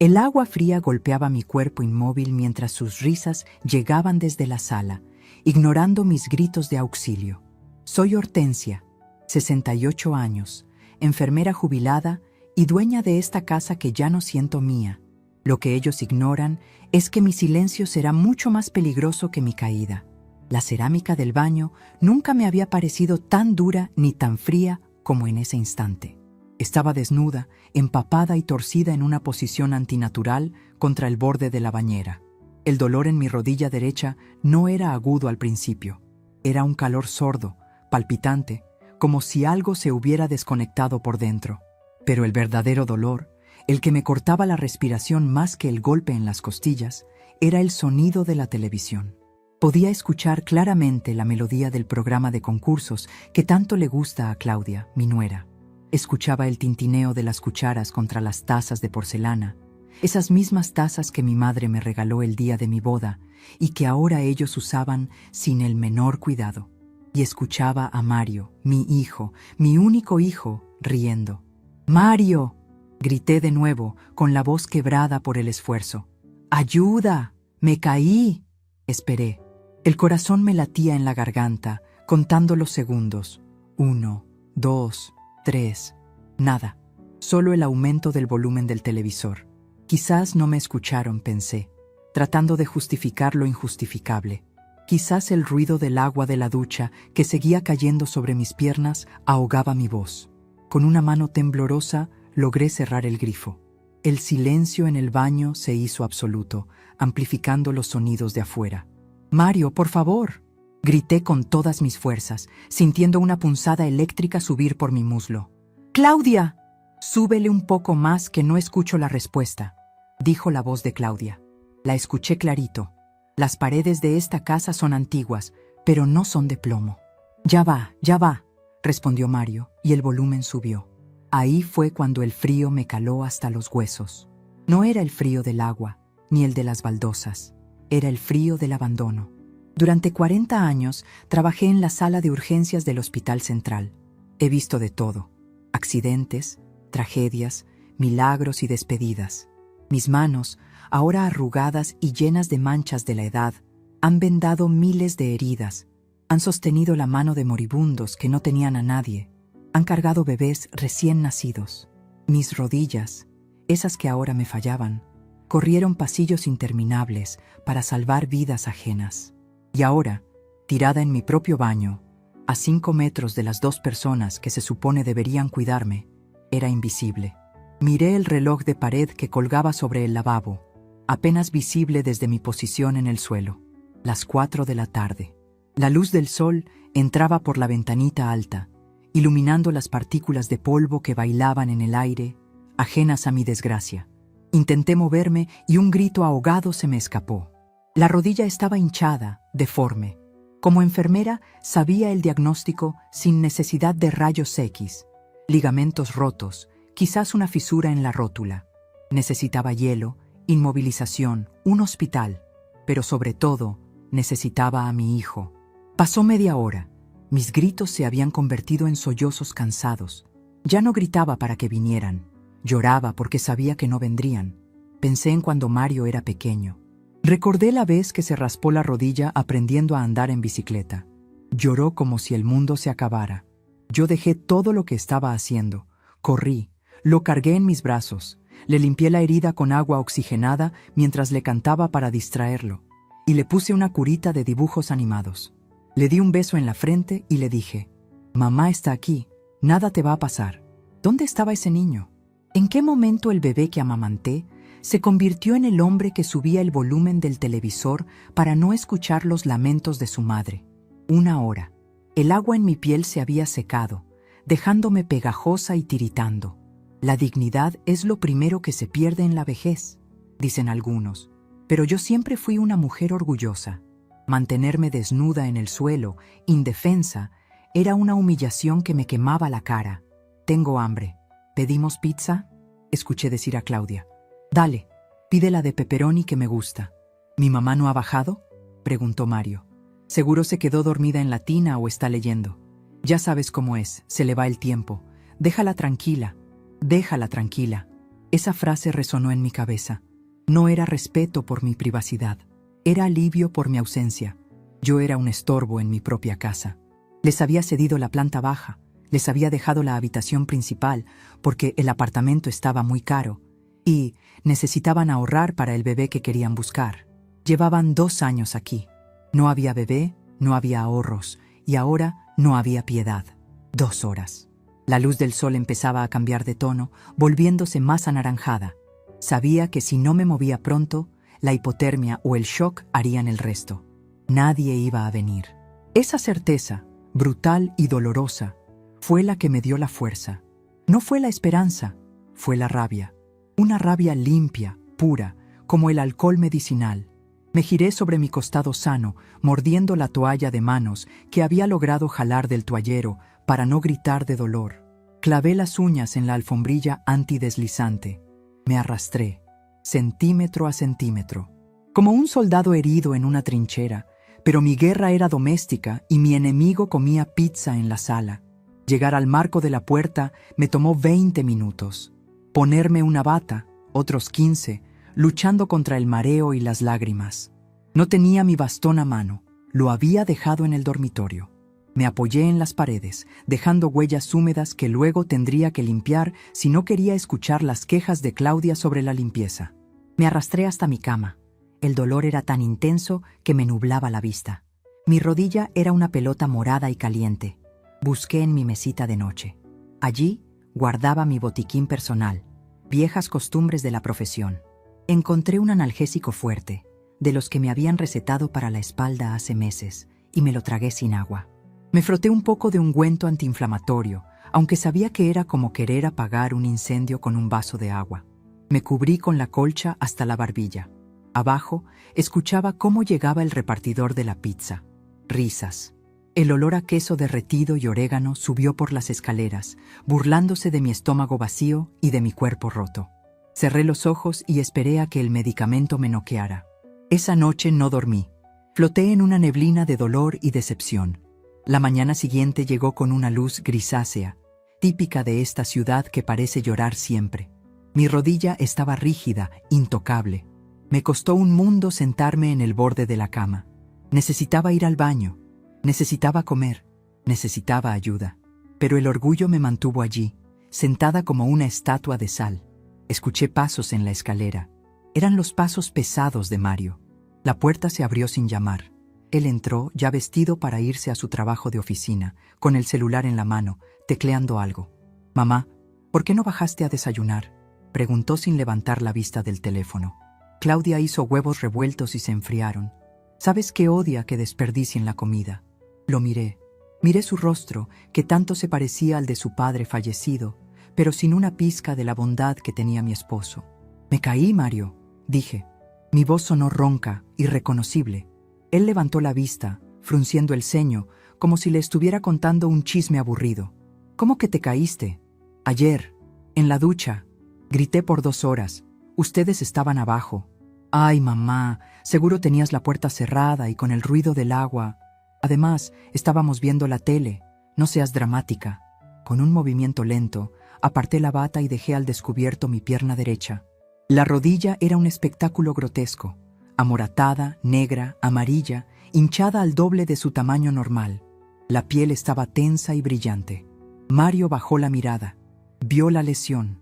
El agua fría golpeaba mi cuerpo inmóvil mientras sus risas llegaban desde la sala, ignorando mis gritos de auxilio. Soy Hortensia, 68 años, enfermera jubilada y dueña de esta casa que ya no siento mía. Lo que ellos ignoran es que mi silencio será mucho más peligroso que mi caída. La cerámica del baño nunca me había parecido tan dura ni tan fría como en ese instante. Estaba desnuda, empapada y torcida en una posición antinatural contra el borde de la bañera. El dolor en mi rodilla derecha no era agudo al principio. Era un calor sordo, palpitante, como si algo se hubiera desconectado por dentro. Pero el verdadero dolor, el que me cortaba la respiración más que el golpe en las costillas, era el sonido de la televisión. Podía escuchar claramente la melodía del programa de concursos que tanto le gusta a Claudia, mi nuera. Escuchaba el tintineo de las cucharas contra las tazas de porcelana, esas mismas tazas que mi madre me regaló el día de mi boda y que ahora ellos usaban sin el menor cuidado. Y escuchaba a Mario, mi hijo, mi único hijo, riendo. ¡Mario!, grité de nuevo, con la voz quebrada por el esfuerzo. ¡Ayuda! ¡Me caí! Esperé. El corazón me latía en la garganta, contando los segundos. 1, 2, 3. Nada. Solo el aumento del volumen del televisor. Quizás no me escucharon, pensé, tratando de justificar lo injustificable. Quizás el ruido del agua de la ducha que seguía cayendo sobre mis piernas ahogaba mi voz. Con una mano temblorosa logré cerrar el grifo. El silencio en el baño se hizo absoluto, amplificando los sonidos de afuera. «Mario, por favor», grité con todas mis fuerzas, sintiendo una punzada eléctrica subir por mi muslo. «¡Claudia!». «Súbele un poco más que no escucho la respuesta», dijo la voz de Claudia. La escuché clarito. Las paredes de esta casa son antiguas, pero no son de plomo. Ya va, respondió Mario, y el volumen subió. Ahí fue cuando el frío me caló hasta los huesos. No era el frío del agua, ni el de las baldosas. Era el frío del abandono. Durante 40 años trabajé en la sala de urgencias del Hospital Central. He visto de todo: accidentes, tragedias, milagros y despedidas. Mis manos, ahora arrugadas y llenas de manchas de la edad, han vendado miles de heridas, han sostenido la mano de moribundos que no tenían a nadie, han cargado bebés recién nacidos. Mis rodillas, esas que ahora me fallaban, corrieron pasillos interminables para salvar vidas ajenas. Y ahora, tirada en mi propio baño, a 5 metros de las 2 personas que se supone deberían cuidarme, era invisible. Miré el reloj de pared que colgaba sobre el lavabo, apenas visible desde mi posición en el suelo. Las 4 de la tarde. La luz del sol entraba por la ventanita alta, iluminando las partículas de polvo que bailaban en el aire, ajenas a mi desgracia. Intenté moverme y un grito ahogado se me escapó. La rodilla estaba hinchada, deforme. Como enfermera sabía el diagnóstico sin necesidad de rayos X. Ligamentos rotos, quizás una fisura en la rótula. Necesitaba hielo, inmovilización, un hospital, pero sobre todo necesitaba a mi hijo. Pasó media hora. Mis gritos se habían convertido en sollozos cansados. Ya no gritaba para que vinieran. Lloraba porque sabía que no vendrían. Pensé en cuando Mario era pequeño. Recordé la vez que se raspó la rodilla aprendiendo a andar en bicicleta. Lloró como si el mundo se acabara. Yo dejé todo lo que estaba haciendo. Corrí, lo cargué en mis brazos, le limpié la herida con agua oxigenada mientras le cantaba para distraerlo, y le puse una curita de dibujos animados. Le di un beso en la frente y le dije: «Mamá está aquí, nada te va a pasar». ¿Dónde estaba ese niño? ¿En qué momento el bebé que amamanté se convirtió en el hombre que subía el volumen del televisor para no escuchar los lamentos de su madre? 1 hora. El agua en mi piel se había secado, dejándome pegajosa y tiritando. La dignidad es lo primero que se pierde en la vejez, dicen algunos, pero yo siempre fui una mujer orgullosa. Mantenerme desnuda en el suelo, indefensa, era una humillación que me quemaba la cara. «Tengo hambre. ¿Pedimos pizza?», escuché decir a Claudia. «Dale, pídela de pepperoni que me gusta». «¿Mi mamá no ha bajado?», preguntó Mario. «Seguro se quedó dormida en la tina o está leyendo. Ya sabes cómo es, se le va el tiempo. Déjala tranquila, déjala tranquila». Esa frase resonó en mi cabeza. No era respeto por mi privacidad, era alivio por mi ausencia. Yo era un estorbo en mi propia casa. Les había cedido la planta baja, les había dejado la habitación principal porque el apartamento estaba muy caro y necesitaban ahorrar para el bebé que querían buscar. Llevaban 2 años aquí. No había bebé, no había ahorros y ahora no había piedad. 2 horas. La luz del sol empezaba a cambiar de tono, volviéndose más anaranjada. Sabía que si no me movía pronto, la hipotermia o el shock harían el resto. Nadie iba a venir. Esa certeza, brutal y dolorosa, fue la que me dio la fuerza. No fue la esperanza, fue la rabia. Una rabia limpia, pura, como el alcohol medicinal. Me giré sobre mi costado sano, mordiendo la toalla de manos que había logrado jalar del toallero para no gritar de dolor. Clavé las uñas en la alfombrilla antideslizante. Me arrastré, centímetro a centímetro, como un soldado herido en una trinchera, pero mi guerra era doméstica y mi enemigo comía pizza en la sala. Llegar al marco de la puerta me tomó 20 minutos. Ponerme una bata, otros 15, luchando contra el mareo y las lágrimas. No tenía mi bastón a mano, lo había dejado en el dormitorio. Me apoyé en las paredes, dejando huellas húmedas que luego tendría que limpiar si no quería escuchar las quejas de Claudia sobre la limpieza. Me arrastré hasta mi cama. El dolor era tan intenso que me nublaba la vista. Mi rodilla era una pelota morada y caliente. Busqué en mi mesita de noche. Allí guardaba mi botiquín personal, viejas costumbres de la profesión. Encontré un analgésico fuerte, de los que me habían recetado para la espalda hace meses, y me lo tragué sin agua. Me froté un poco de ungüento antiinflamatorio, aunque sabía que era como querer apagar un incendio con un vaso de agua. Me cubrí con la colcha hasta la barbilla. Abajo, escuchaba cómo llegaba el repartidor de la pizza. Risas. El olor a queso derretido y orégano subió por las escaleras, burlándose de mi estómago vacío y de mi cuerpo roto. Cerré los ojos y esperé a que el medicamento me noqueara. Esa noche no dormí. Floté en una neblina de dolor y decepción. La mañana siguiente llegó con una luz grisácea, típica de esta ciudad que parece llorar siempre. Mi rodilla estaba rígida, intocable. Me costó un mundo sentarme en el borde de la cama. Necesitaba ir al baño, necesitaba comer, necesitaba ayuda. Pero el orgullo me mantuvo allí, sentada como una estatua de sal. Escuché pasos en la escalera. Eran los pasos pesados de Mario. La puerta se abrió sin llamar. Él entró, ya vestido para irse a su trabajo de oficina, con el celular en la mano, tecleando algo. «Mamá, ¿por qué no bajaste a desayunar?», preguntó sin levantar la vista del teléfono. Claudia hizo huevos revueltos y se enfriaron. «¿Sabes qué odia que desperdicien la comida?». Lo miré. Miré su rostro, que tanto se parecía al de su padre fallecido, pero sin una pizca de la bondad que tenía mi esposo. «Me caí, Mario», dije. Mi voz sonó ronca, irreconocible. Él levantó la vista, frunciendo el ceño, como si le estuviera contando un chisme aburrido. «¿Cómo que te caíste?». «Ayer, en la ducha. Grité por 2 horas. Ustedes estaban abajo». «Ay, mamá, seguro tenías la puerta cerrada y con el ruido del agua. Además, estábamos viendo la tele. No seas dramática». Con un movimiento lento, aparté la bata y dejé al descubierto mi pierna derecha. La rodilla era un espectáculo grotesco. Amoratada, negra, amarilla, hinchada al doble de su tamaño normal. La piel estaba tensa y brillante. Mario bajó la mirada. Vio la lesión.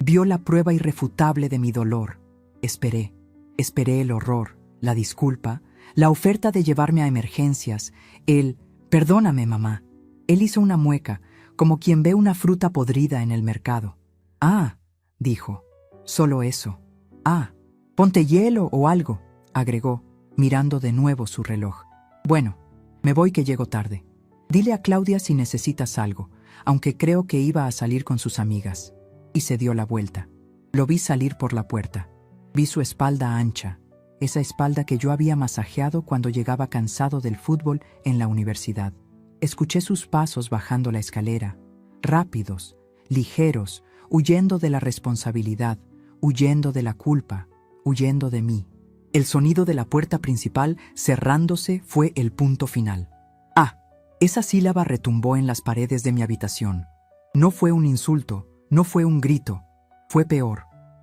Vio la prueba irrefutable de mi dolor. Esperé el horror, la disculpa, la oferta de llevarme a emergencias, el «perdóname, mamá». Él hizo una mueca, como quien ve una fruta podrida en el mercado. «Ah», dijo, «solo eso». «Ah, ponte hielo o algo», agregó, mirando de nuevo su reloj. «Bueno, me voy que llego tarde. Dile a Claudia si necesitas algo, aunque creo que iba a salir con sus amigas». Y se dio la vuelta. Lo vi salir por la puerta. Vi su espalda ancha, esa espalda que yo había masajeado cuando llegaba cansado del fútbol en la universidad. Escuché sus pasos bajando la escalera, rápidos, ligeros, huyendo de la responsabilidad, huyendo de la culpa, huyendo de mí. El sonido de la puerta principal cerrándose fue el punto final. «Ah», esa sílaba retumbó en las paredes de mi habitación. No fue un insulto, no fue un grito, fue peor.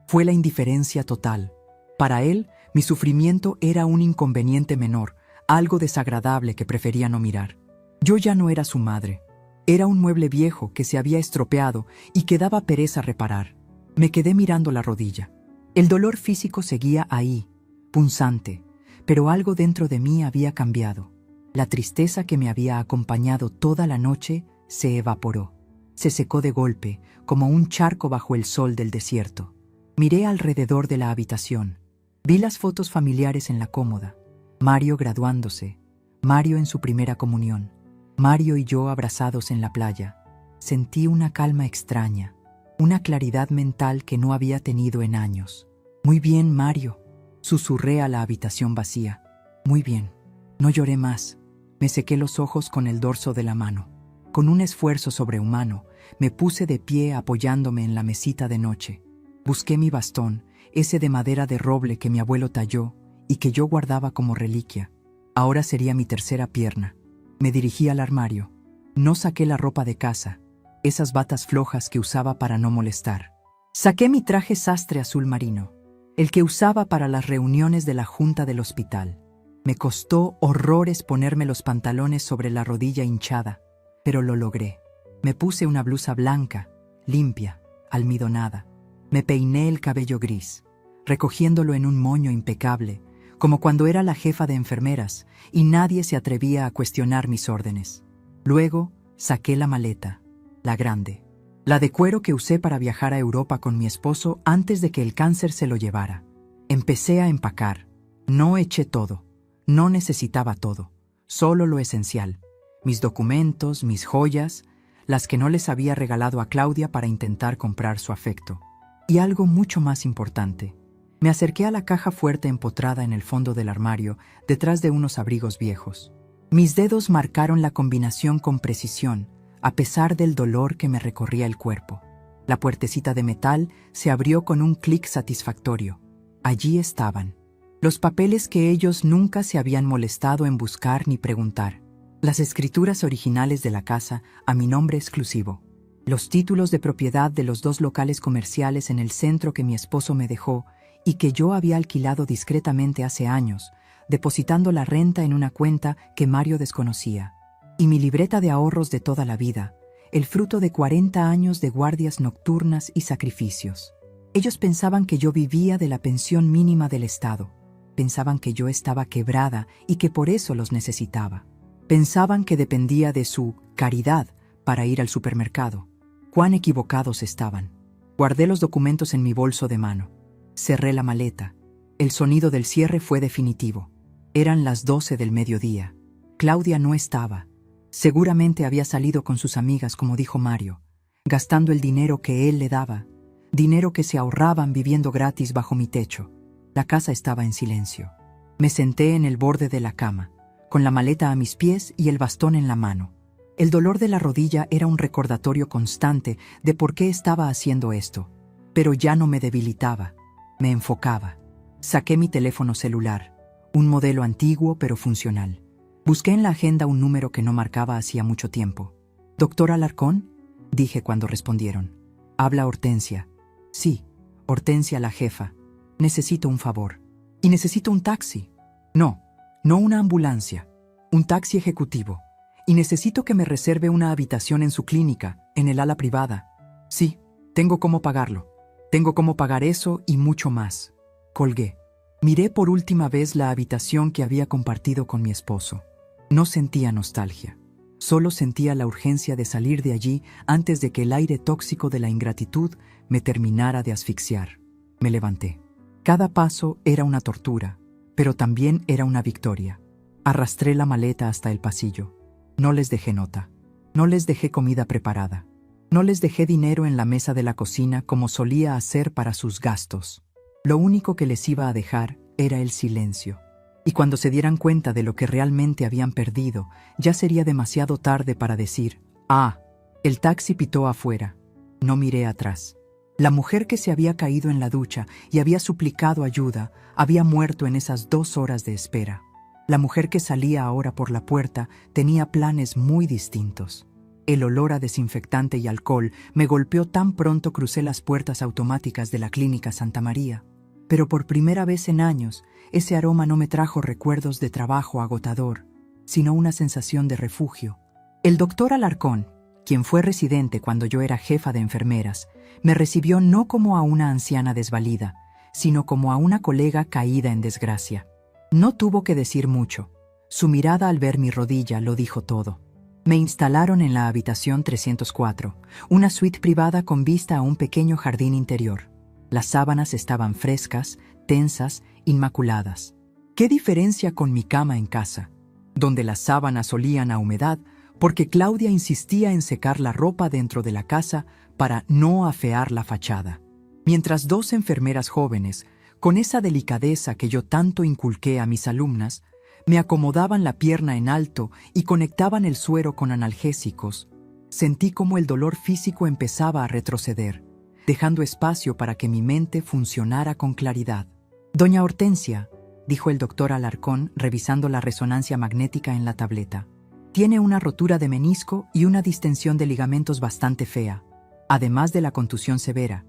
Fue la indiferencia total. Para él, mi sufrimiento era un inconveniente menor, algo desagradable que prefería no mirar. Yo ya no era su madre. Era un mueble viejo que se había estropeado y que daba pereza reparar. Me quedé mirando la rodilla. El dolor físico seguía ahí, punzante, pero algo dentro de mí había cambiado. La tristeza que me había acompañado toda la noche se evaporó. Se secó de golpe, como un charco bajo el sol del desierto. Miré alrededor de la habitación. Vi las fotos familiares en la cómoda. Mario graduándose, Mario en su primera comunión, Mario y yo abrazados en la playa. Sentí una calma extraña, una claridad mental que no había tenido en años. Muy bien, Mario, susurré a la habitación vacía. Muy bien. No lloré más. Me sequé los ojos con el dorso de la mano. Con un esfuerzo sobrehumano, me puse de pie apoyándome en la mesita de noche. Busqué mi bastón, ese de madera de roble que mi abuelo talló y que yo guardaba como reliquia. Ahora sería mi tercera pierna. Me dirigí al armario. No saqué la ropa de casa, esas batas flojas que usaba para no molestar. Saqué mi traje sastre azul marino, el que usaba para las reuniones de la junta del hospital. Me costó horrores ponerme los pantalones sobre la rodilla hinchada, pero lo logré. Me puse una blusa blanca, limpia, almidonada. Me peiné el cabello gris, recogiéndolo en un moño impecable, como cuando era la jefa de enfermeras y nadie se atrevía a cuestionar mis órdenes. Luego saqué la maleta, la grande, la de cuero que usé para viajar a Europa con mi esposo antes de que el cáncer se lo llevara. Empecé a empacar. No eché todo. No necesitaba todo, solo lo esencial. Mis documentos, mis joyas, las que no les había regalado a Claudia para intentar comprar su afecto. Y algo mucho más importante. Me acerqué a la caja fuerte empotrada en el fondo del armario, detrás de unos abrigos viejos. Mis dedos marcaron la combinación con precisión, a pesar del dolor que me recorría el cuerpo. La puertecita de metal se abrió con un clic satisfactorio. Allí estaban. Los papeles que ellos nunca se habían molestado en buscar ni preguntar. Las escrituras originales de la casa a mi nombre exclusivo. Los títulos de propiedad de los 2 locales comerciales en el centro que mi esposo me dejó y que yo había alquilado discretamente hace años, depositando la renta en una cuenta que Mario desconocía. Y mi libreta de ahorros de toda la vida, el fruto de 40 años de guardias nocturnas y sacrificios. Ellos pensaban que yo vivía de la pensión mínima del Estado. Pensaban que yo estaba quebrada y que por eso los necesitaba. Pensaban que dependía de su caridad para ir al supermercado. Cuán equivocados estaban. Guardé los documentos en mi bolso de mano. Cerré la maleta. El sonido del cierre fue definitivo. Eran las 12 del mediodía. Claudia no estaba. Seguramente había salido con sus amigas, como dijo Mario, gastando el dinero que él le daba, dinero que se ahorraban viviendo gratis bajo mi techo. La casa estaba en silencio. Me senté en el borde de la cama, con la maleta a mis pies y el bastón en la mano. El dolor de la rodilla era un recordatorio constante de por qué estaba haciendo esto, pero ya no me debilitaba, me enfocaba. Saqué mi teléfono celular, un modelo antiguo pero funcional. Busqué en la agenda un número que no marcaba hacía mucho tiempo. «¿Doctor Alarcón?», dije cuando respondieron. «Habla Hortensia». «Sí, Hortensia la jefa. Necesito un favor. Y necesito un taxi. No una ambulancia. Un taxi ejecutivo. Y necesito que me reserve una habitación en su clínica, en el ala privada. Sí, tengo cómo pagarlo. Tengo cómo pagar eso y mucho más». Colgué. Miré por última vez la habitación que había compartido con mi esposo. No sentía nostalgia. Solo sentía la urgencia de salir de allí antes de que el aire tóxico de la ingratitud me terminara de asfixiar. Me levanté. Cada paso era una tortura, pero también era una victoria. Arrastré la maleta hasta el pasillo. No les dejé nota. No les dejé comida preparada. No les dejé dinero en la mesa de la cocina como solía hacer para sus gastos. Lo único que les iba a dejar era el silencio. Y cuando se dieran cuenta de lo que realmente habían perdido, ya sería demasiado tarde para decir, «Ah». El taxi pitó afuera. No miré atrás. La mujer que se había caído en la ducha y había suplicado ayuda había muerto en esas 2 horas de espera. La mujer que salía ahora por la puerta tenía planes muy distintos. El olor a desinfectante y alcohol me golpeó tan pronto crucé las puertas automáticas de la Clínica Santa María. Pero por primera vez en años, ese aroma no me trajo recuerdos de trabajo agotador, sino una sensación de refugio. El doctor Alarcón, quien fue residente cuando yo era jefa de enfermeras, me recibió no como a una anciana desvalida, sino como a una colega caída en desgracia. No tuvo que decir mucho. Su mirada al ver mi rodilla lo dijo todo. Me instalaron en la habitación 304, una suite privada con vista a un pequeño jardín interior. Las sábanas estaban frescas, tensas, inmaculadas. ¿Qué diferencia con mi cama en casa, donde las sábanas olían a humedad porque Claudia insistía en secar la ropa dentro de la casa para no afear la fachada? Mientras dos enfermeras jóvenes, con esa delicadeza que yo tanto inculqué a mis alumnas, me acomodaban la pierna en alto y conectaban el suero con analgésicos, sentí como el dolor físico empezaba a retroceder, dejando espacio para que mi mente funcionara con claridad. «Doña Hortensia», dijo el doctor Alarcón revisando la resonancia magnética en la tableta, «tiene una rotura de menisco y una distensión de ligamentos bastante fea. Además de la contusión severa,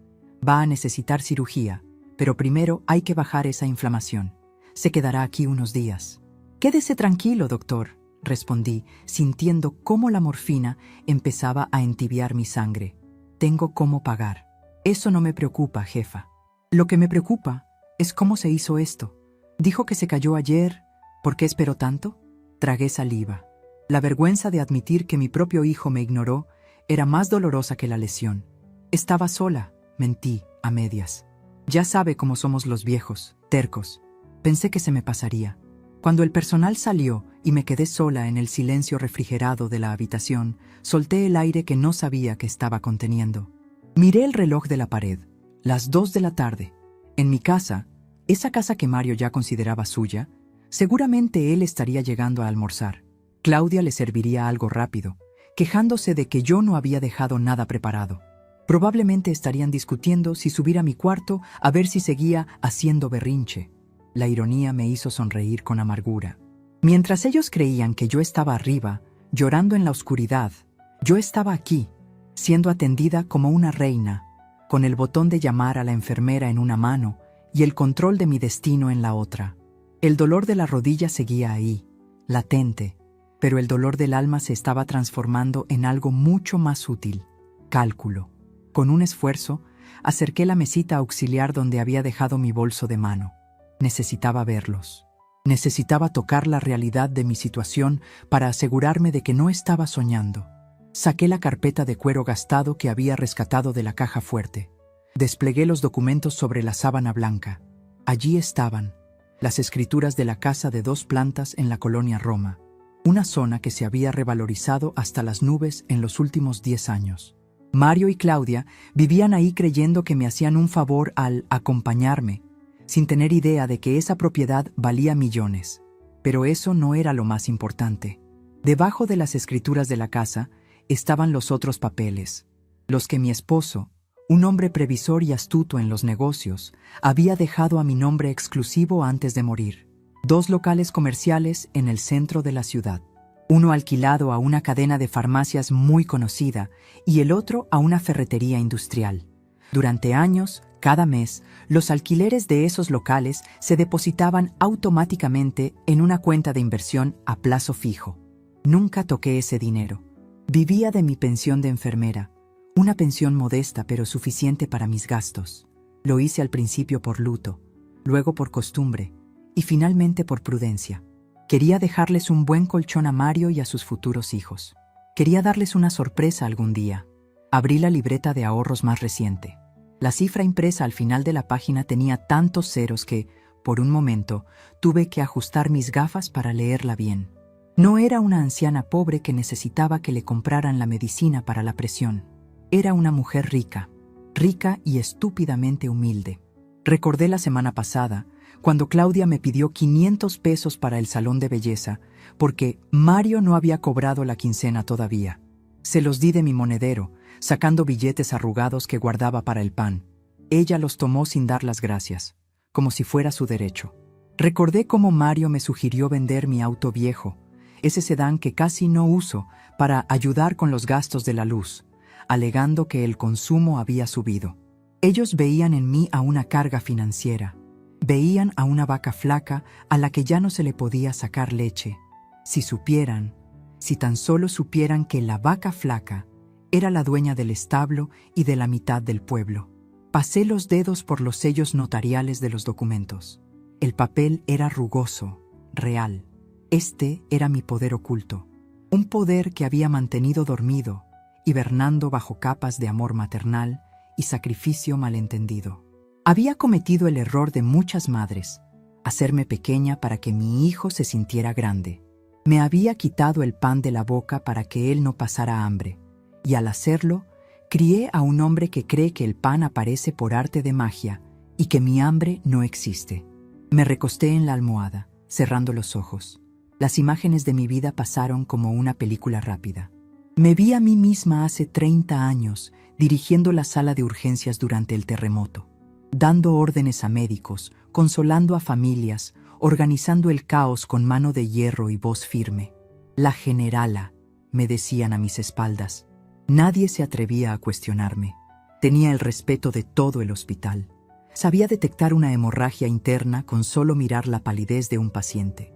va a necesitar cirugía, pero primero hay que bajar esa inflamación. Se quedará aquí unos días». «Quédese tranquilo, doctor», respondí, sintiendo cómo la morfina empezaba a entibiar mi sangre. «Tengo cómo pagar». «Eso no me preocupa, jefa. Lo que me preocupa es cómo se hizo esto. Dijo que se cayó ayer. ¿Por qué esperó tanto?» Tragué saliva. La vergüenza de admitir que mi propio hijo me ignoró era más dolorosa que la lesión. «Estaba sola», mentí, a medias. «Ya sabe cómo somos los viejos, tercos». Pensé que se me pasaría. Cuando el personal salió y me quedé sola en el silencio refrigerado de la habitación, solté el aire que no sabía que estaba conteniendo. Miré el reloj de la pared, las 2 de la tarde. En mi casa, esa casa que Mario ya consideraba suya, seguramente él estaría llegando a almorzar. Claudia le serviría algo rápido, quejándose de que yo no había dejado nada preparado. Probablemente estarían discutiendo si subir a mi cuarto a ver si seguía haciendo berrinche. La ironía me hizo sonreír con amargura. Mientras ellos creían que yo estaba arriba, llorando en la oscuridad, yo estaba aquí, siendo atendida como una reina, con el botón de llamar a la enfermera en una mano y el control de mi destino en la otra. El dolor de la rodilla seguía ahí, latente, pero el dolor del alma se estaba transformando en algo mucho más útil: cálculo. Con un esfuerzo, acerqué la mesita auxiliar donde había dejado mi bolso de mano. Necesitaba verlos. Necesitaba tocar la realidad de mi situación para asegurarme de que no estaba soñando. Saqué la carpeta de cuero gastado que había rescatado de la caja fuerte. Desplegué los documentos sobre la sábana blanca. Allí estaban, las escrituras de la casa de 2 plantas en la colonia Roma, una zona que se había revalorizado hasta las nubes en los últimos 10 años. Mario y Claudia vivían ahí creyendo que me hacían un favor al acompañarme, sin tener idea de que esa propiedad valía millones. Pero eso no era lo más importante. Debajo de las escrituras de la casa estaban los otros papeles, los que mi esposo, un hombre previsor y astuto en los negocios, había dejado a mi nombre exclusivo antes de morir. 2 locales comerciales en el centro de la ciudad. Uno alquilado a una cadena de farmacias muy conocida y el otro a una ferretería industrial. Durante años, cada mes, los alquileres de esos locales se depositaban automáticamente en una cuenta de inversión a plazo fijo. Nunca toqué ese dinero. Vivía de mi pensión de enfermera, una pensión modesta pero suficiente para mis gastos. Lo hice al principio por luto, luego por costumbre y finalmente por prudencia. Quería dejarles un buen colchón a Mario y a sus futuros hijos. Quería darles una sorpresa algún día. Abrí la libreta de ahorros más reciente. La cifra impresa al final de la página tenía tantos ceros que, por un momento, tuve que ajustar mis gafas para leerla bien. No era una anciana pobre que necesitaba que le compraran la medicina para la presión. Era una mujer rica y estúpidamente humilde. Recordé la semana pasada, cuando Claudia me pidió 500 pesos para el salón de belleza, porque Mario no había cobrado la quincena todavía. Se los di de mi monedero, sacando billetes arrugados que guardaba para el pan. Ella los tomó sin dar las gracias, como si fuera su derecho. Recordé cómo Mario me sugirió vender mi auto viejo, ese sedán que casi no uso para ayudar con los gastos de la luz, alegando que el consumo había subido. Ellos veían en mí a una carga financiera. Veían a una vaca flaca a la que ya no se le podía sacar leche. Si tan solo supieran que la vaca flaca era la dueña del establo y de la mitad del pueblo. Pasé los dedos por los sellos notariales de los documentos. El papel era rugoso, real. Este era mi poder oculto, un poder que había mantenido dormido, hibernando bajo capas de amor maternal y sacrificio malentendido. Había cometido el error de muchas madres, hacerme pequeña para que mi hijo se sintiera grande. Me había quitado el pan de la boca para que él no pasara hambre, y al hacerlo, crié a un hombre que cree que el pan aparece por arte de magia y que mi hambre no existe. Me recosté en la almohada, cerrando los ojos. Las imágenes de mi vida pasaron como una película rápida. Me vi a mí misma hace 30 años, dirigiendo la sala de urgencias durante el terremoto, dando órdenes a médicos, consolando a familias, organizando el caos con mano de hierro y voz firme. La generala, me decían a mis espaldas. Nadie se atrevía a cuestionarme. Tenía el respeto de todo el hospital. Sabía detectar una hemorragia interna con solo mirar la palidez de un paciente.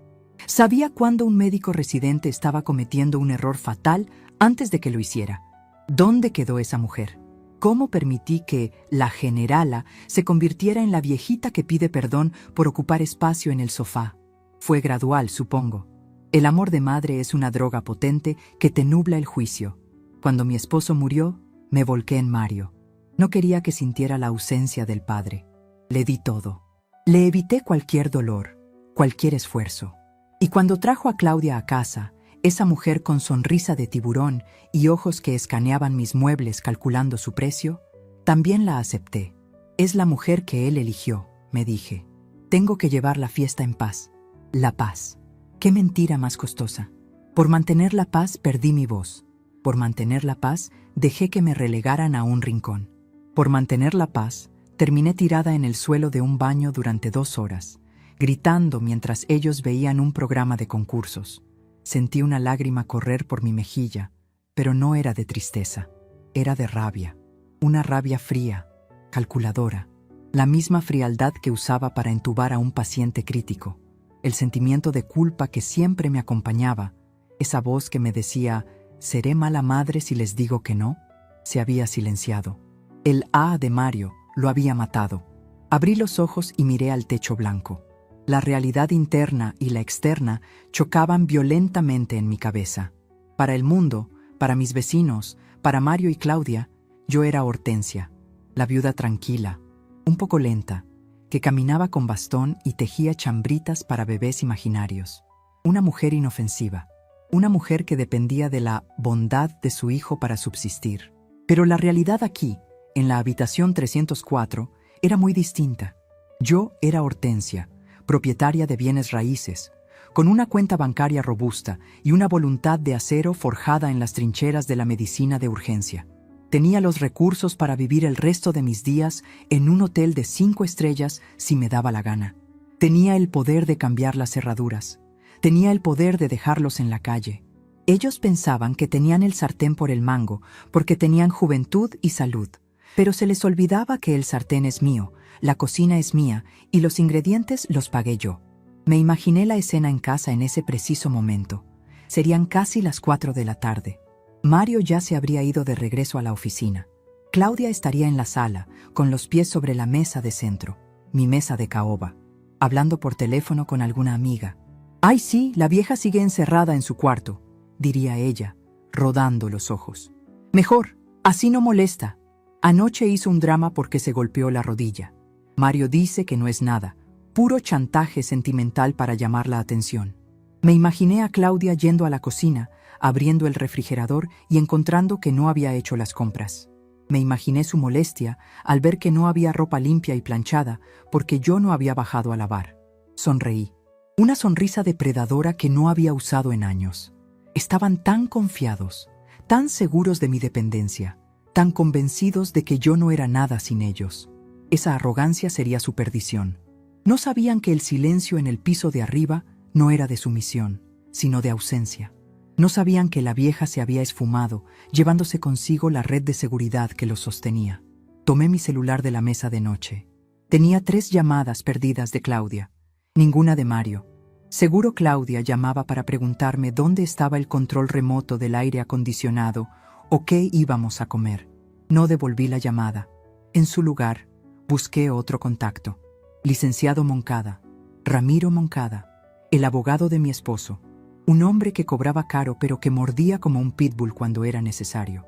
Sabía cuándo un médico residente estaba cometiendo un error fatal antes de que lo hiciera. ¿Dónde quedó esa mujer? ¿Cómo permití que la generala se convirtiera en la viejita que pide perdón por ocupar espacio en el sofá? Fue gradual, supongo. El amor de madre es una droga potente que te nubla el juicio. Cuando mi esposo murió, me volqué en Mario. No quería que sintiera la ausencia del padre. Le di todo. Le evité cualquier dolor, cualquier esfuerzo. Y cuando trajo a Claudia a casa, esa mujer con sonrisa de tiburón y ojos que escaneaban mis muebles calculando su precio, también la acepté. Es la mujer que él eligió, me dije. Tengo que llevar la fiesta en paz. La paz. Qué mentira más costosa. Por mantener la paz perdí mi voz. Por mantener la paz dejé que me relegaran a un rincón. Por mantener la paz terminé tirada en el suelo de un baño durante 2 horas, gritando mientras ellos veían un programa de concursos. Sentí una lágrima correr por mi mejilla, pero no era de tristeza, era de rabia. Una rabia fría, calculadora, la misma frialdad que usaba para entubar a un paciente crítico. El sentimiento de culpa que siempre me acompañaba, esa voz que me decía, ¿seré mala madre si les digo que no?, se había silenciado. El A de Mario lo había matado. Abrí los ojos y miré al techo blanco. La realidad interna y la externa chocaban violentamente en mi cabeza. Para el mundo, para mis vecinos, para Mario y Claudia, yo era Hortensia, la viuda tranquila, un poco lenta, que caminaba con bastón y tejía chambritas para bebés imaginarios. Una mujer inofensiva, una mujer que dependía de la bondad de su hijo para subsistir. Pero la realidad aquí, en la habitación 304, era muy distinta. Yo era Hortensia, propietaria de bienes raíces, con una cuenta bancaria robusta y una voluntad de acero forjada en las trincheras de la medicina de urgencia. Tenía los recursos para vivir el resto de mis días en un hotel de 5 estrellas si me daba la gana. Tenía el poder de cambiar las cerraduras. Tenía el poder de dejarlos en la calle. Ellos pensaban que tenían el sartén por el mango porque tenían juventud y salud. Pero se les olvidaba que el sartén es mío, la cocina es mía y los ingredientes los pagué yo. Me imaginé la escena en casa en ese preciso momento. Serían casi las 4 de la tarde. Mario ya se habría ido de regreso a la oficina. Claudia estaría en la sala, con los pies sobre la mesa de centro, mi mesa de caoba, hablando por teléfono con alguna amiga. «Ay, sí, la vieja sigue encerrada en su cuarto», diría ella, rodando los ojos. «Mejor, así no molesta. Anoche hizo un drama porque se golpeó la rodilla. Mario dice que no es nada, puro chantaje sentimental para llamar la atención». Me imaginé a Claudia yendo a la cocina, abriendo el refrigerador y encontrando que no había hecho las compras. Me imaginé su molestia al ver que no había ropa limpia y planchada porque yo no había bajado a lavar. Sonreí. Una sonrisa depredadora que no había usado en años. Estaban tan confiados, tan seguros de mi dependencia, tan convencidos de que yo no era nada sin ellos. Esa arrogancia sería su perdición. No sabían que el silencio en el piso de arriba no era de sumisión, sino de ausencia. No sabían que la vieja se había esfumado, llevándose consigo la red de seguridad que los sostenía. Tomé mi celular de la mesa de noche. Tenía 3 llamadas perdidas de Claudia, ninguna de Mario. Seguro Claudia llamaba para preguntarme dónde estaba el control remoto del aire acondicionado o qué íbamos a comer. No devolví la llamada. En su lugar, busqué otro contacto. Licenciado Moncada, Ramiro Moncada, el abogado de mi esposo. Un hombre que cobraba caro pero que mordía como un pitbull cuando era necesario.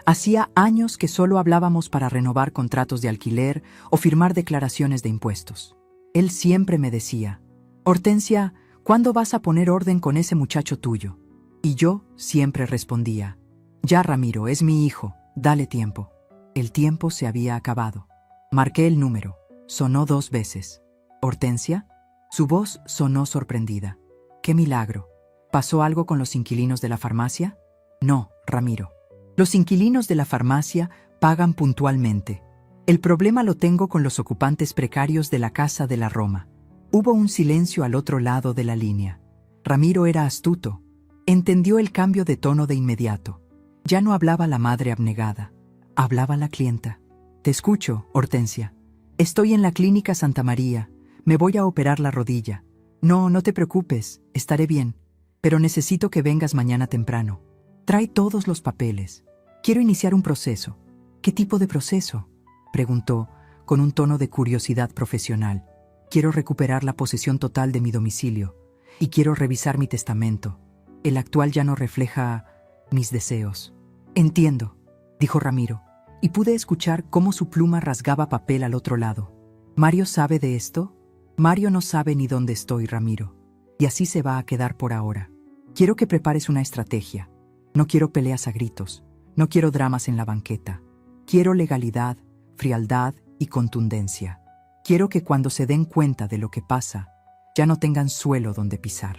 Hacía años que solo hablábamos para renovar contratos de alquiler o firmar declaraciones de impuestos. Él siempre me decía: «Hortensia, ¿cuándo vas a poner orden con ese muchacho tuyo?». Y yo siempre respondía: «Ya, Ramiro, es mi hijo, dale tiempo». El tiempo se había acabado. Marqué el número. Sonó 2 veces. «¿Hortensia?». Su voz sonó sorprendida. «¡Qué milagro! ¿Pasó algo con los inquilinos de la farmacia?». «No, Ramiro. Los inquilinos de la farmacia pagan puntualmente. El problema lo tengo con los ocupantes precarios de la Casa de la Roma». Hubo un silencio al otro lado de la línea. Ramiro era astuto. Entendió el cambio de tono de inmediato. Ya no hablaba la madre abnegada. Hablaba la clienta. «Te escucho, Hortensia. Estoy en la clínica Santa María. Me voy a operar la rodilla. No te preocupes, estaré bien. Pero necesito que vengas mañana temprano. Trae todos los papeles. Quiero iniciar un proceso». «¿Qué tipo de proceso?», preguntó, con un tono de curiosidad profesional. «Quiero recuperar la posesión total de mi domicilio. Y quiero revisar mi testamento. El actual ya no refleja mis deseos». «Entiendo», dijo Ramiro, y pude escuchar cómo su pluma rasgaba papel al otro lado. «¿Mario sabe de esto?». «Mario no sabe ni dónde estoy, Ramiro. Y así se va a quedar por ahora. Quiero que prepares una estrategia. No quiero peleas a gritos. No quiero dramas en la banqueta. Quiero legalidad, frialdad y contundencia. Quiero que cuando se den cuenta de lo que pasa, ya no tengan suelo donde pisar.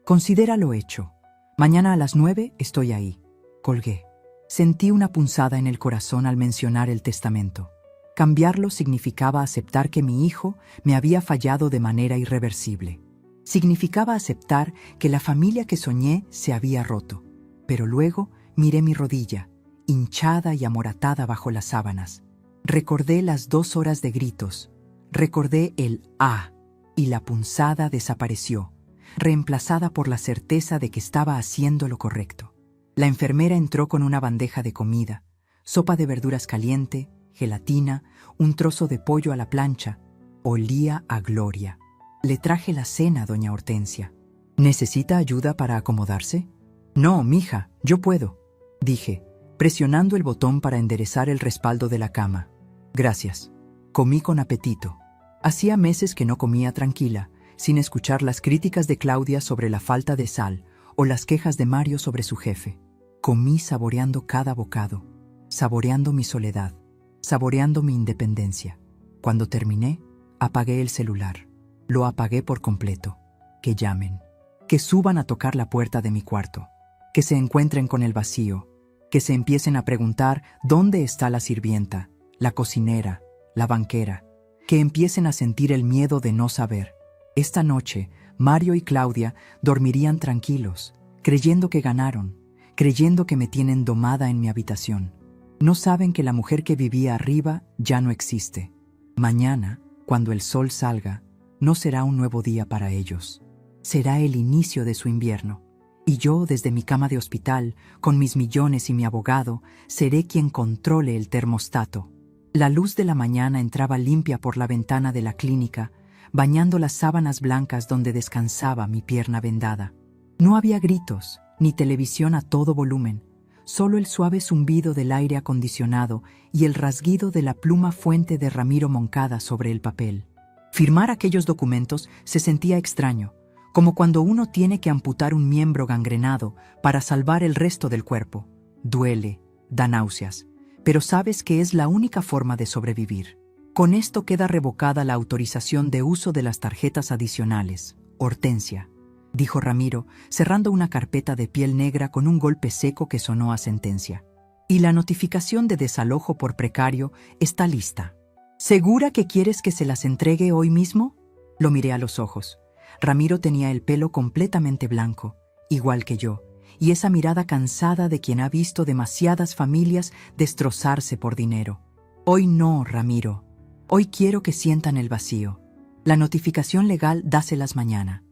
Considéralo hecho. Mañana a las 9 estoy ahí». Colgué. Sentí una punzada en el corazón al mencionar el testamento. Cambiarlo significaba aceptar que mi hijo me había fallado de manera irreversible. Significaba aceptar que la familia que soñé se había roto. Pero luego miré mi rodilla, hinchada y amoratada bajo las sábanas. Recordé las 2 horas de gritos. Recordé el «ah», y la punzada desapareció, reemplazada por la certeza de que estaba haciendo lo correcto. La enfermera entró con una bandeja de comida, sopa de verduras caliente, gelatina, un trozo de pollo a la plancha. Olía a gloria. «Le traje la cena, doña Hortensia». «¿Necesita ayuda para acomodarse?». «No, mija, yo puedo», dije, presionando el botón para enderezar el respaldo de la cama. «Gracias». Comí con apetito. Hacía meses que no comía tranquila, sin escuchar las críticas de Claudia sobre la falta de sal o las quejas de Mario sobre su jefe. Comí saboreando cada bocado, saboreando mi soledad, saboreando mi independencia. Cuando terminé, apagué el celular. Lo apagué por completo. Que llamen. Que suban a tocar la puerta de mi cuarto. Que se encuentren con el vacío. Que se empiecen a preguntar dónde está la sirvienta, la cocinera, la banquera. Que empiecen a sentir el miedo de no saber. Esta noche, Mario y Claudia dormirían tranquilos, creyendo que ganaron, creyendo que me tienen domada en mi habitación. No saben que la mujer que vivía arriba ya no existe. Mañana, cuando el sol salga, no será un nuevo día para ellos. Será el inicio de su invierno. Y yo, desde mi cama de hospital, con mis millones y mi abogado, seré quien controle el termostato. La luz de la mañana entraba limpia por la ventana de la clínica, bañando las sábanas blancas donde descansaba mi pierna vendada. No había gritos, ni televisión a todo volumen, solo el suave zumbido del aire acondicionado y el rasguido de la pluma fuente de Ramiro Moncada sobre el papel. Firmar aquellos documentos se sentía extraño, como cuando uno tiene que amputar un miembro gangrenado para salvar el resto del cuerpo. Duele, da náuseas, pero sabes que es la única forma de sobrevivir. Con esto queda revocada la autorización de uso de las tarjetas adicionales. Hortensia, dijo Ramiro, cerrando una carpeta de piel negra con un golpe seco que sonó a sentencia. Y la notificación de desalojo por precario está lista. ¿Segura que quieres que se las entregue hoy mismo? Lo miré a los ojos. Ramiro tenía el pelo completamente blanco igual que yo, y esa mirada cansada de quien ha visto demasiadas familias destrozarse por dinero. Hoy no, Ramiro. Hoy quiero que sientan el vacío. La notificación legal dáselas mañana.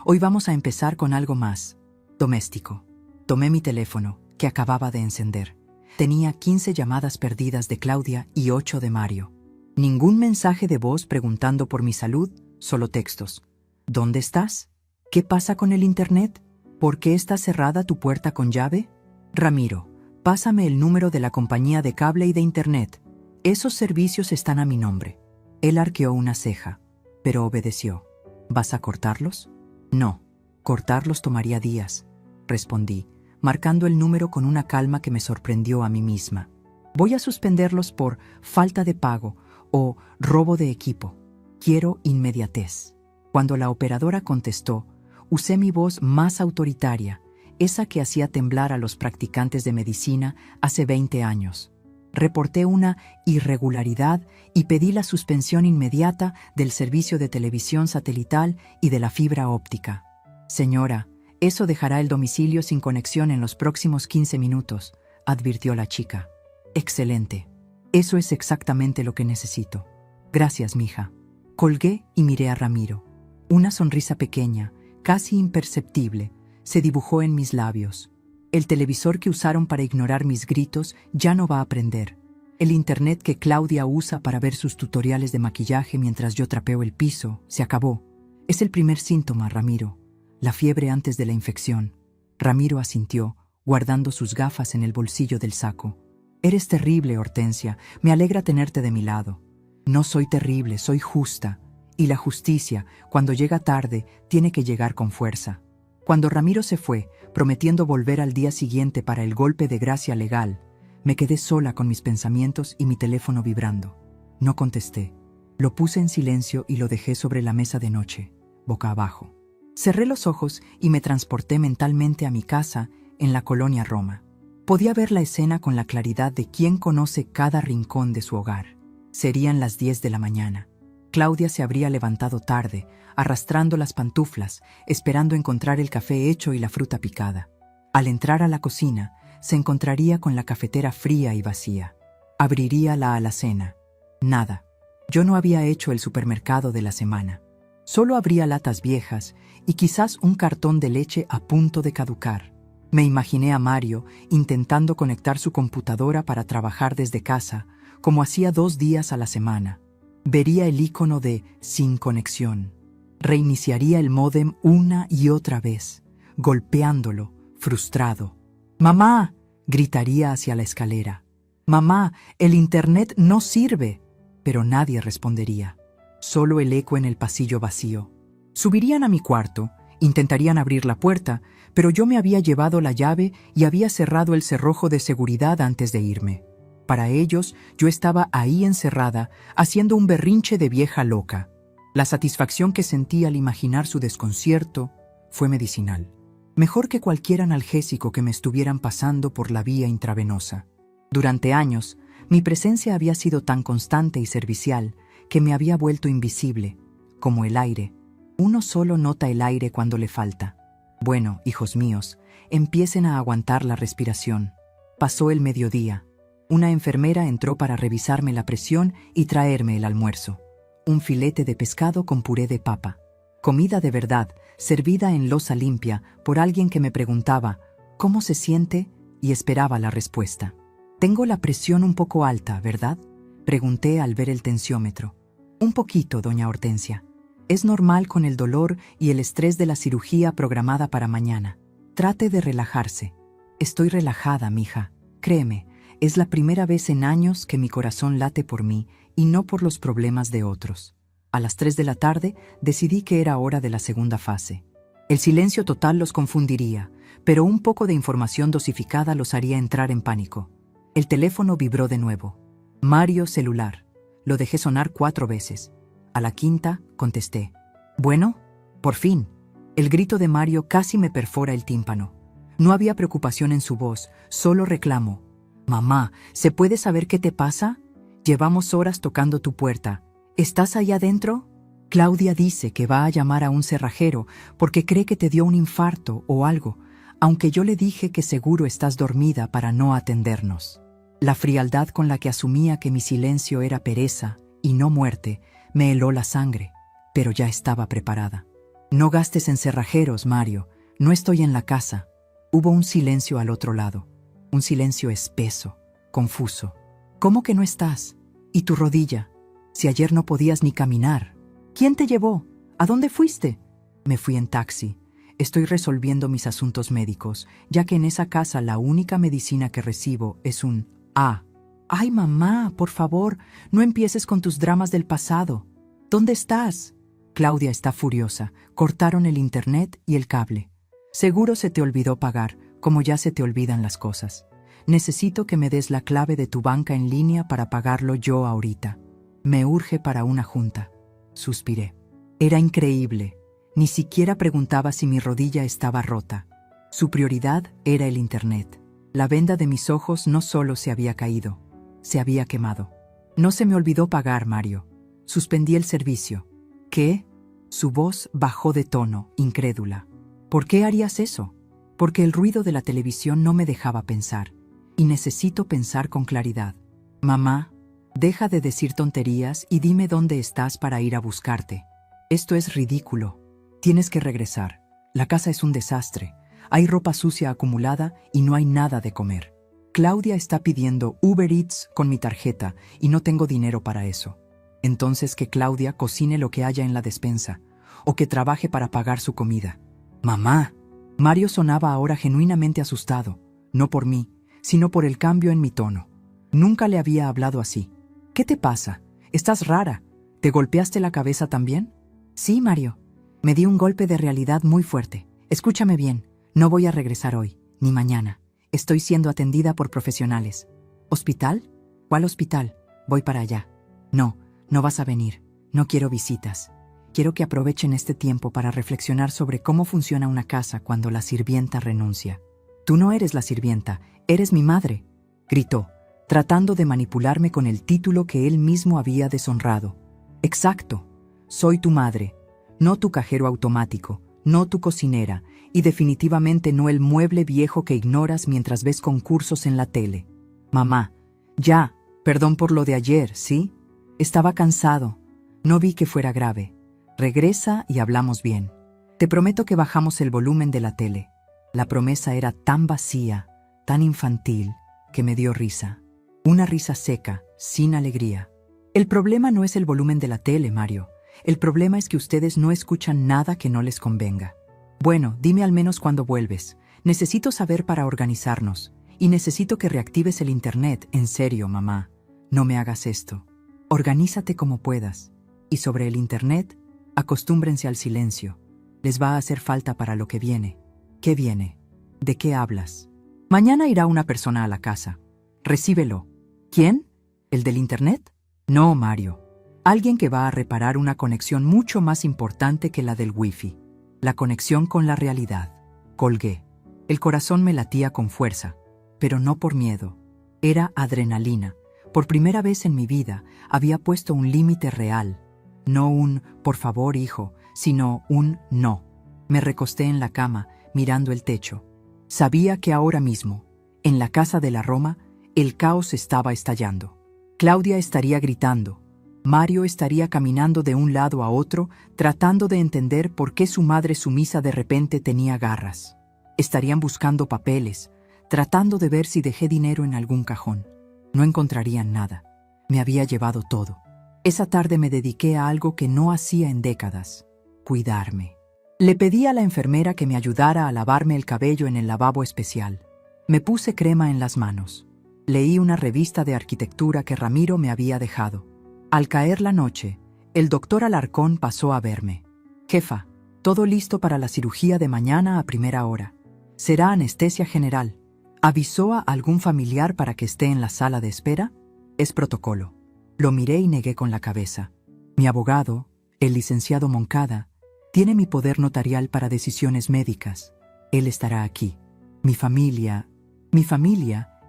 Hoy vamos a empezar con algo más doméstico. Tomé mi teléfono, que acababa de encender. Tenía 15 llamadas perdidas de Claudia y 8 de Mario. Ningún mensaje de voz preguntando por mi salud, solo textos. ¿Dónde estás? ¿Qué pasa con el internet? ¿Por qué está cerrada tu puerta con llave? Ramiro, pásame el número de la compañía de cable y de internet. Esos servicios están a mi nombre. Él arqueó una ceja, pero obedeció. ¿Vas a cortarlos? No, cortarlos tomaría días, respondí, marcando el número con una calma que me sorprendió a mí misma. Voy a suspenderlos por falta de pago o robo de equipo. Quiero inmediatez. Cuando la operadora contestó, usé mi voz más autoritaria, esa que hacía temblar a los practicantes de medicina hace 20 años. Reporté una irregularidad y pedí la suspensión inmediata del servicio de televisión satelital y de la fibra óptica. Señora, eso dejará el domicilio sin conexión en los próximos 15 minutos, advirtió la chica. Excelente. Eso es exactamente lo que necesito. Gracias, mija. Colgué y miré a Ramiro. Una sonrisa pequeña, casi imperceptible, se dibujó en mis labios. El televisor que usaron para ignorar mis gritos ya no va a prender. El internet que Claudia usa para ver sus tutoriales de maquillaje mientras yo trapeo el piso se acabó. Es el primer síntoma, Ramiro. La fiebre antes de la infección. Ramiro asintió, guardando sus gafas en el bolsillo del saco. Eres terrible, Hortensia. Me alegra tenerte de mi lado. No soy terrible, soy justa. Y la justicia, cuando llega tarde, tiene que llegar con fuerza. Cuando Ramiro se fue, prometiendo volver al día siguiente para el golpe de gracia legal, me quedé sola con mis pensamientos y mi teléfono vibrando. No contesté. Lo puse en silencio y lo dejé sobre la mesa de noche, boca abajo. Cerré los ojos y me transporté mentalmente a mi casa en la colonia Roma. Podía ver la escena con la claridad de quien conoce cada rincón de su hogar. Serían las 10 de la mañana. Claudia se habría levantado tarde, arrastrando las pantuflas, esperando encontrar el café hecho y la fruta picada. Al entrar a la cocina, se encontraría con la cafetera fría y vacía. Abriría la alacena. Nada. Yo no había hecho el supermercado de la semana. Solo habría latas viejas y quizás un cartón de leche a punto de caducar. Me imaginé a Mario intentando conectar su computadora para trabajar desde casa, como hacía 2 días a la semana. Vería el icono de sin conexión. Reiniciaría el módem una y otra vez, golpeándolo, frustrado. ¡Mamá!, gritaría hacia la escalera. ¡Mamá, el internet no sirve! Pero nadie respondería. Solo el eco en el pasillo vacío. Subirían a mi cuarto, intentarían abrir la puerta, pero yo me había llevado la llave y había cerrado el cerrojo de seguridad antes de irme. Para ellos, yo estaba ahí encerrada, haciendo un berrinche de vieja loca. La satisfacción que sentí al imaginar su desconcierto fue medicinal. Mejor que cualquier analgésico que me estuvieran pasando por la vía intravenosa. Durante años, mi presencia había sido tan constante y servicial que me había vuelto invisible, como el aire. Uno solo nota el aire cuando le falta. Bueno, hijos míos, empiecen a aguantar la respiración. Pasó el mediodía. Una enfermera entró para revisarme la presión y traerme el almuerzo. Un filete de pescado con puré de papa. Comida de verdad, servida en loza limpia por alguien que me preguntaba ¿cómo se siente? Y esperaba la respuesta. «Tengo la presión un poco alta, ¿verdad?», pregunté al ver el tensiómetro. «Un poquito, doña Hortensia. Es normal con el dolor y el estrés de la cirugía programada para mañana. Trate de relajarse». «Estoy relajada, mija. Créeme, es la primera vez en años que mi corazón late por mí y no por los problemas de otros». A las 3 de la tarde decidí que era hora de la segunda fase. El silencio total los confundiría, pero un poco de información dosificada los haría entrar en pánico. El teléfono vibró de nuevo. Mario celular. Lo dejé sonar 4 veces. A la quinta contesté. «Bueno, por fin». El grito de Mario casi me perfora el tímpano. No había preocupación en su voz, solo reclamo. «Mamá, ¿se puede saber qué te pasa? Llevamos horas tocando tu puerta. ¿Estás allá adentro?» Claudia dice que va a llamar a un cerrajero porque cree que te dio un infarto o algo, aunque yo le dije que seguro estás dormida para no atendernos. La frialdad con la que asumía que mi silencio era pereza y no muerte me heló la sangre, pero ya estaba preparada. No gastes en cerrajeros, Mario, no estoy en la casa. Hubo un silencio al otro lado, un silencio espeso, confuso. ¿Cómo que no estás? ¿Y tu rodilla? Si ayer no podías ni caminar. ¿Quién te llevó? ¿A dónde fuiste? Me fui en taxi. Estoy resolviendo mis asuntos médicos, ya que en esa casa la única medicina que recibo es un A. Ay, mamá, por favor, no empieces con tus dramas del pasado. ¿Dónde estás? Claudia está furiosa. Cortaron el internet y el cable. Seguro se te olvidó pagar, como ya se te olvidan las cosas. Necesito que me des la clave de tu banca en línea para pagarlo yo ahorita. Me urge para una junta. Suspiré. Era increíble. Ni siquiera preguntaba si mi rodilla estaba rota. Su prioridad era el internet. La venda de mis ojos no solo se había caído, se había quemado. No se me olvidó pagar, Mario. Suspendí el servicio. ¿Qué? Su voz bajó de tono, incrédula. ¿Por qué harías eso? Porque el ruido de la televisión no me dejaba pensar. Y necesito pensar con claridad. Mamá, deja de decir tonterías y dime dónde estás para ir a buscarte. Esto es ridículo. Tienes que regresar. La casa es un desastre. Hay ropa sucia acumulada y no hay nada de comer. Claudia está pidiendo Uber Eats con mi tarjeta y no tengo dinero para eso. Entonces que Claudia cocine lo que haya en la despensa o que trabaje para pagar su comida. Mamá. Mario sonaba ahora genuinamente asustado, no por mí, sino por el cambio en mi tono. Nunca le había hablado así. ¿Qué te pasa? Estás rara. ¿Te golpeaste la cabeza también? Sí, Mario. Me di un golpe de realidad muy fuerte. Escúchame bien, no voy a regresar hoy, ni mañana. Estoy siendo atendida por profesionales. ¿Hospital? ¿Cuál hospital? Voy para allá. No, no vas a venir. No quiero visitas. Quiero que aprovechen este tiempo para reflexionar sobre cómo funciona una casa cuando la sirvienta renuncia. Tú no eres la sirvienta, eres mi madre, gritó, tratando de manipularme con el título que él mismo había deshonrado. Exacto, soy tu madre. No tu cajero automático, no tu cocinera, y definitivamente no el mueble viejo que ignoras mientras ves concursos en la tele. Mamá, ya, perdón por lo de ayer, ¿sí? Estaba cansado. No vi que fuera grave. Regresa y hablamos bien. Te prometo que bajamos el volumen de la tele. La promesa era tan vacía, tan infantil, que me dio risa. Una risa seca, sin alegría. El problema no es el volumen de la tele, Mario. El problema es que ustedes no escuchan nada que no les convenga. Bueno, dime al menos cuándo vuelves. Necesito saber para organizarnos. Y necesito que reactives el internet. En serio, mamá. No me hagas esto. Organízate como puedas. Y sobre el internet, acostúmbrense al silencio. Les va a hacer falta para lo que viene. ¿Qué viene? ¿De qué hablas? Mañana irá una persona a la casa. Recíbelo. ¿Quién? ¿El del internet? No, Mario. Alguien que va a reparar una conexión mucho más importante que la del wifi. La conexión con la realidad. Colgué. El corazón me latía con fuerza, pero no por miedo. Era adrenalina. Por primera vez en mi vida había puesto un límite real. No un «por favor, hijo», sino un «no». Me recosté en la cama, mirando el techo. Sabía que ahora mismo, en la casa de la Roma, el caos estaba estallando. Claudia estaría gritando. Mario estaría caminando de un lado a otro, tratando de entender por qué su madre sumisa de repente tenía garras. Estarían buscando papeles, tratando de ver si dejé dinero en algún cajón. No encontrarían nada. Me había llevado todo. Esa tarde me dediqué a algo que no hacía en décadas: cuidarme. Le pedí a la enfermera que me ayudara a lavarme el cabello en el lavabo especial. Me puse crema en las manos. Leí una revista de arquitectura que Ramiro me había dejado. Al caer la noche, el doctor Alarcón pasó a verme. Jefa, todo listo para la cirugía de mañana a primera hora. Será anestesia general. ¿Avisó a algún familiar para que esté en la sala de espera? Es protocolo. Lo miré y negué con la cabeza. Mi abogado, el licenciado Moncada, tiene mi poder notarial para decisiones médicas. Él estará aquí. Mi familia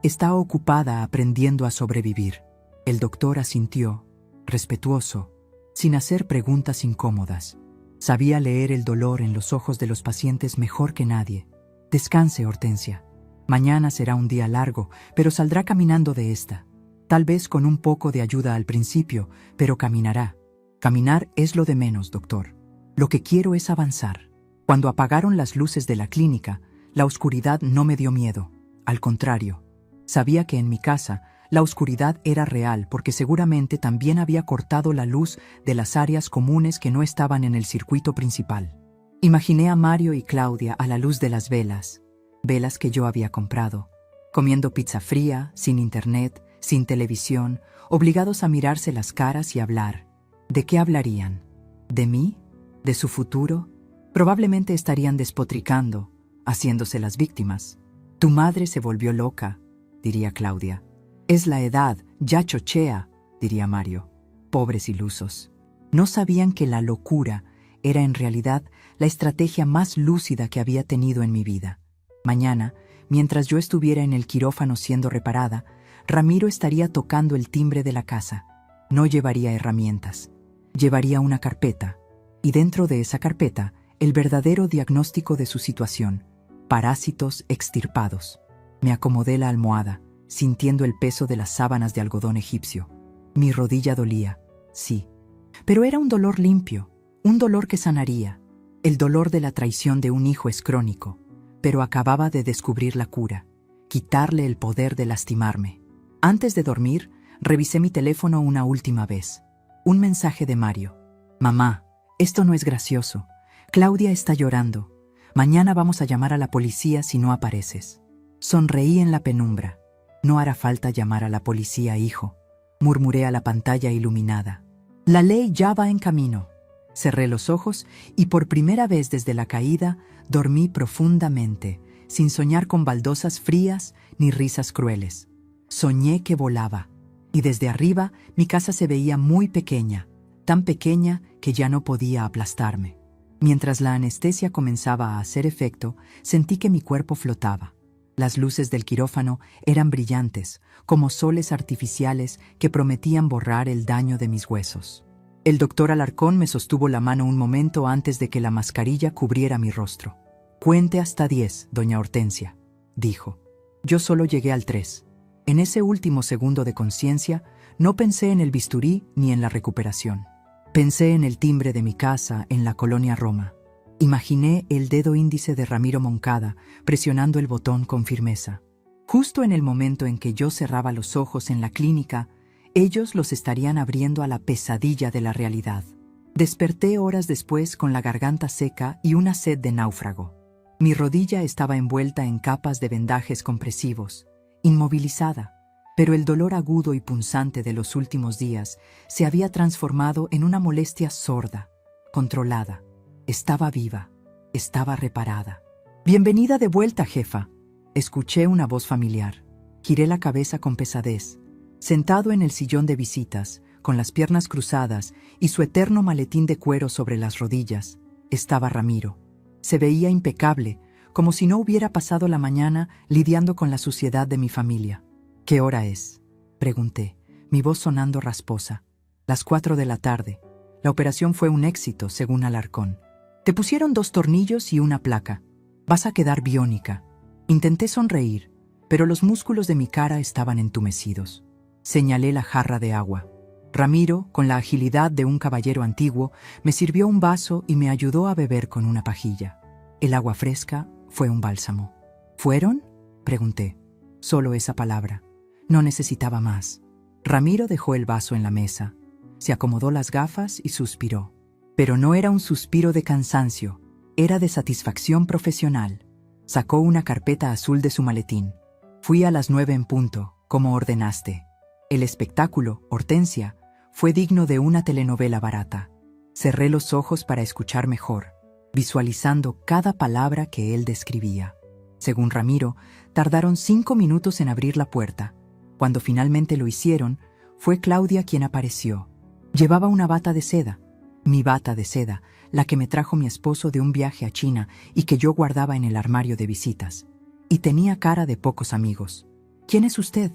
está ocupada aprendiendo a sobrevivir. El doctor asintió, respetuoso, sin hacer preguntas incómodas. Sabía leer el dolor en los ojos de los pacientes mejor que nadie. Descanse, Hortensia. Mañana será un día largo, pero saldrá caminando de esta. Tal vez con un poco de ayuda al principio, pero caminará. Caminar es lo de menos, doctor. Lo que quiero es avanzar. Cuando apagaron las luces de la clínica, la oscuridad no me dio miedo. Al contrario, sabía que en mi casa la oscuridad era real porque seguramente también había cortado la luz de las áreas comunes que no estaban en el circuito principal. Imaginé a Mario y Claudia a la luz de las velas, velas que yo había comprado, comiendo pizza fría, sin internet, sin televisión, obligados a mirarse las caras y hablar. ¿De qué hablarían? ¿De mí? ¿De su futuro? Probablemente estarían despotricando, haciéndose las víctimas. Tu madre se volvió loca, diría Claudia. Es la edad, ya chochea, diría Mario. Pobres ilusos. No sabían que la locura era en realidad la estrategia más lúcida que había tenido en mi vida. Mañana, mientras yo estuviera en el quirófano siendo reparada, Ramiro estaría tocando el timbre de la casa. No llevaría herramientas. Llevaría una carpeta, y dentro de esa carpeta, el verdadero diagnóstico de su situación. Parásitos extirpados. Me acomodé la almohada, sintiendo el peso de las sábanas de algodón egipcio. Mi rodilla dolía, sí. Pero era un dolor limpio, un dolor que sanaría. El dolor de la traición de un hijo es crónico, pero acababa de descubrir la cura, quitarle el poder de lastimarme. Antes de dormir, revisé mi teléfono una última vez. Un mensaje de Mario. Mamá, esto no es gracioso. Claudia está llorando. Mañana vamos a llamar a la policía si no apareces. Sonreí en la penumbra. No hará falta llamar a la policía, hijo, murmuré a la pantalla iluminada. La ley ya va en camino. Cerré los ojos y por primera vez desde la caída dormí profundamente, sin soñar con baldosas frías ni risas crueles. Soñé que volaba, y desde arriba mi casa se veía muy pequeña, tan pequeña que ya no podía aplastarme. Mientras la anestesia comenzaba a hacer efecto, sentí que mi cuerpo flotaba. Las luces del quirófano eran brillantes, como soles artificiales que prometían borrar el daño de mis huesos. El doctor Alarcón me sostuvo la mano un momento antes de que la mascarilla cubriera mi rostro. «Cuente hasta 10, doña Hortensia», dijo. Yo solo llegué al 3. En ese último segundo de conciencia, no pensé en el bisturí ni en la recuperación. Pensé en el timbre de mi casa en la colonia Roma. Imaginé el dedo índice de Ramiro Moncada presionando el botón con firmeza. Justo en el momento en que yo cerraba los ojos en la clínica, ellos los estarían abriendo a la pesadilla de la realidad. Desperté horas después con la garganta seca y una sed de náufrago. Mi rodilla estaba envuelta en capas de vendajes compresivos, inmovilizada, pero el dolor agudo y punzante de los últimos días se había transformado en una molestia sorda, controlada. Estaba viva, estaba reparada. «Bienvenida de vuelta, jefa», escuché una voz familiar. Giré la cabeza con pesadez. Sentado en el sillón de visitas, con las piernas cruzadas y su eterno maletín de cuero sobre las rodillas, estaba Ramiro. Se veía impecable, como si no hubiera pasado la mañana lidiando con la suciedad de mi familia. «¿Qué hora es?», pregunté, mi voz sonando rasposa. «Las 4 de la tarde. La operación fue un éxito, según Alarcón. Te pusieron 2 tornillos y una placa. Vas a quedar biónica». Intenté sonreír, pero los músculos de mi cara estaban entumecidos. Señalé la jarra de agua. Ramiro, con la agilidad de un caballero antiguo, me sirvió un vaso y me ayudó a beber con una pajilla. El agua fresca fue un bálsamo. «¿Fueron?», pregunté. Solo esa palabra. No necesitaba más. Ramiro dejó el vaso en la mesa. Se acomodó las gafas y suspiró. Pero no era un suspiro de cansancio, era de satisfacción profesional. Sacó una carpeta azul de su maletín. «Fui a las 9 en punto, como ordenaste. El espectáculo, Hortensia, fue digno de una telenovela barata». Cerré los ojos para escuchar mejor, visualizando cada palabra que él describía. Según Ramiro, tardaron 5 minutos en abrir la puerta. Cuando finalmente lo hicieron, fue Claudia quien apareció. Llevaba una bata de seda. Mi bata de seda, la que me trajo mi esposo de un viaje a China y que yo guardaba en el armario de visitas. Y tenía cara de pocos amigos. «¿Quién es usted?»,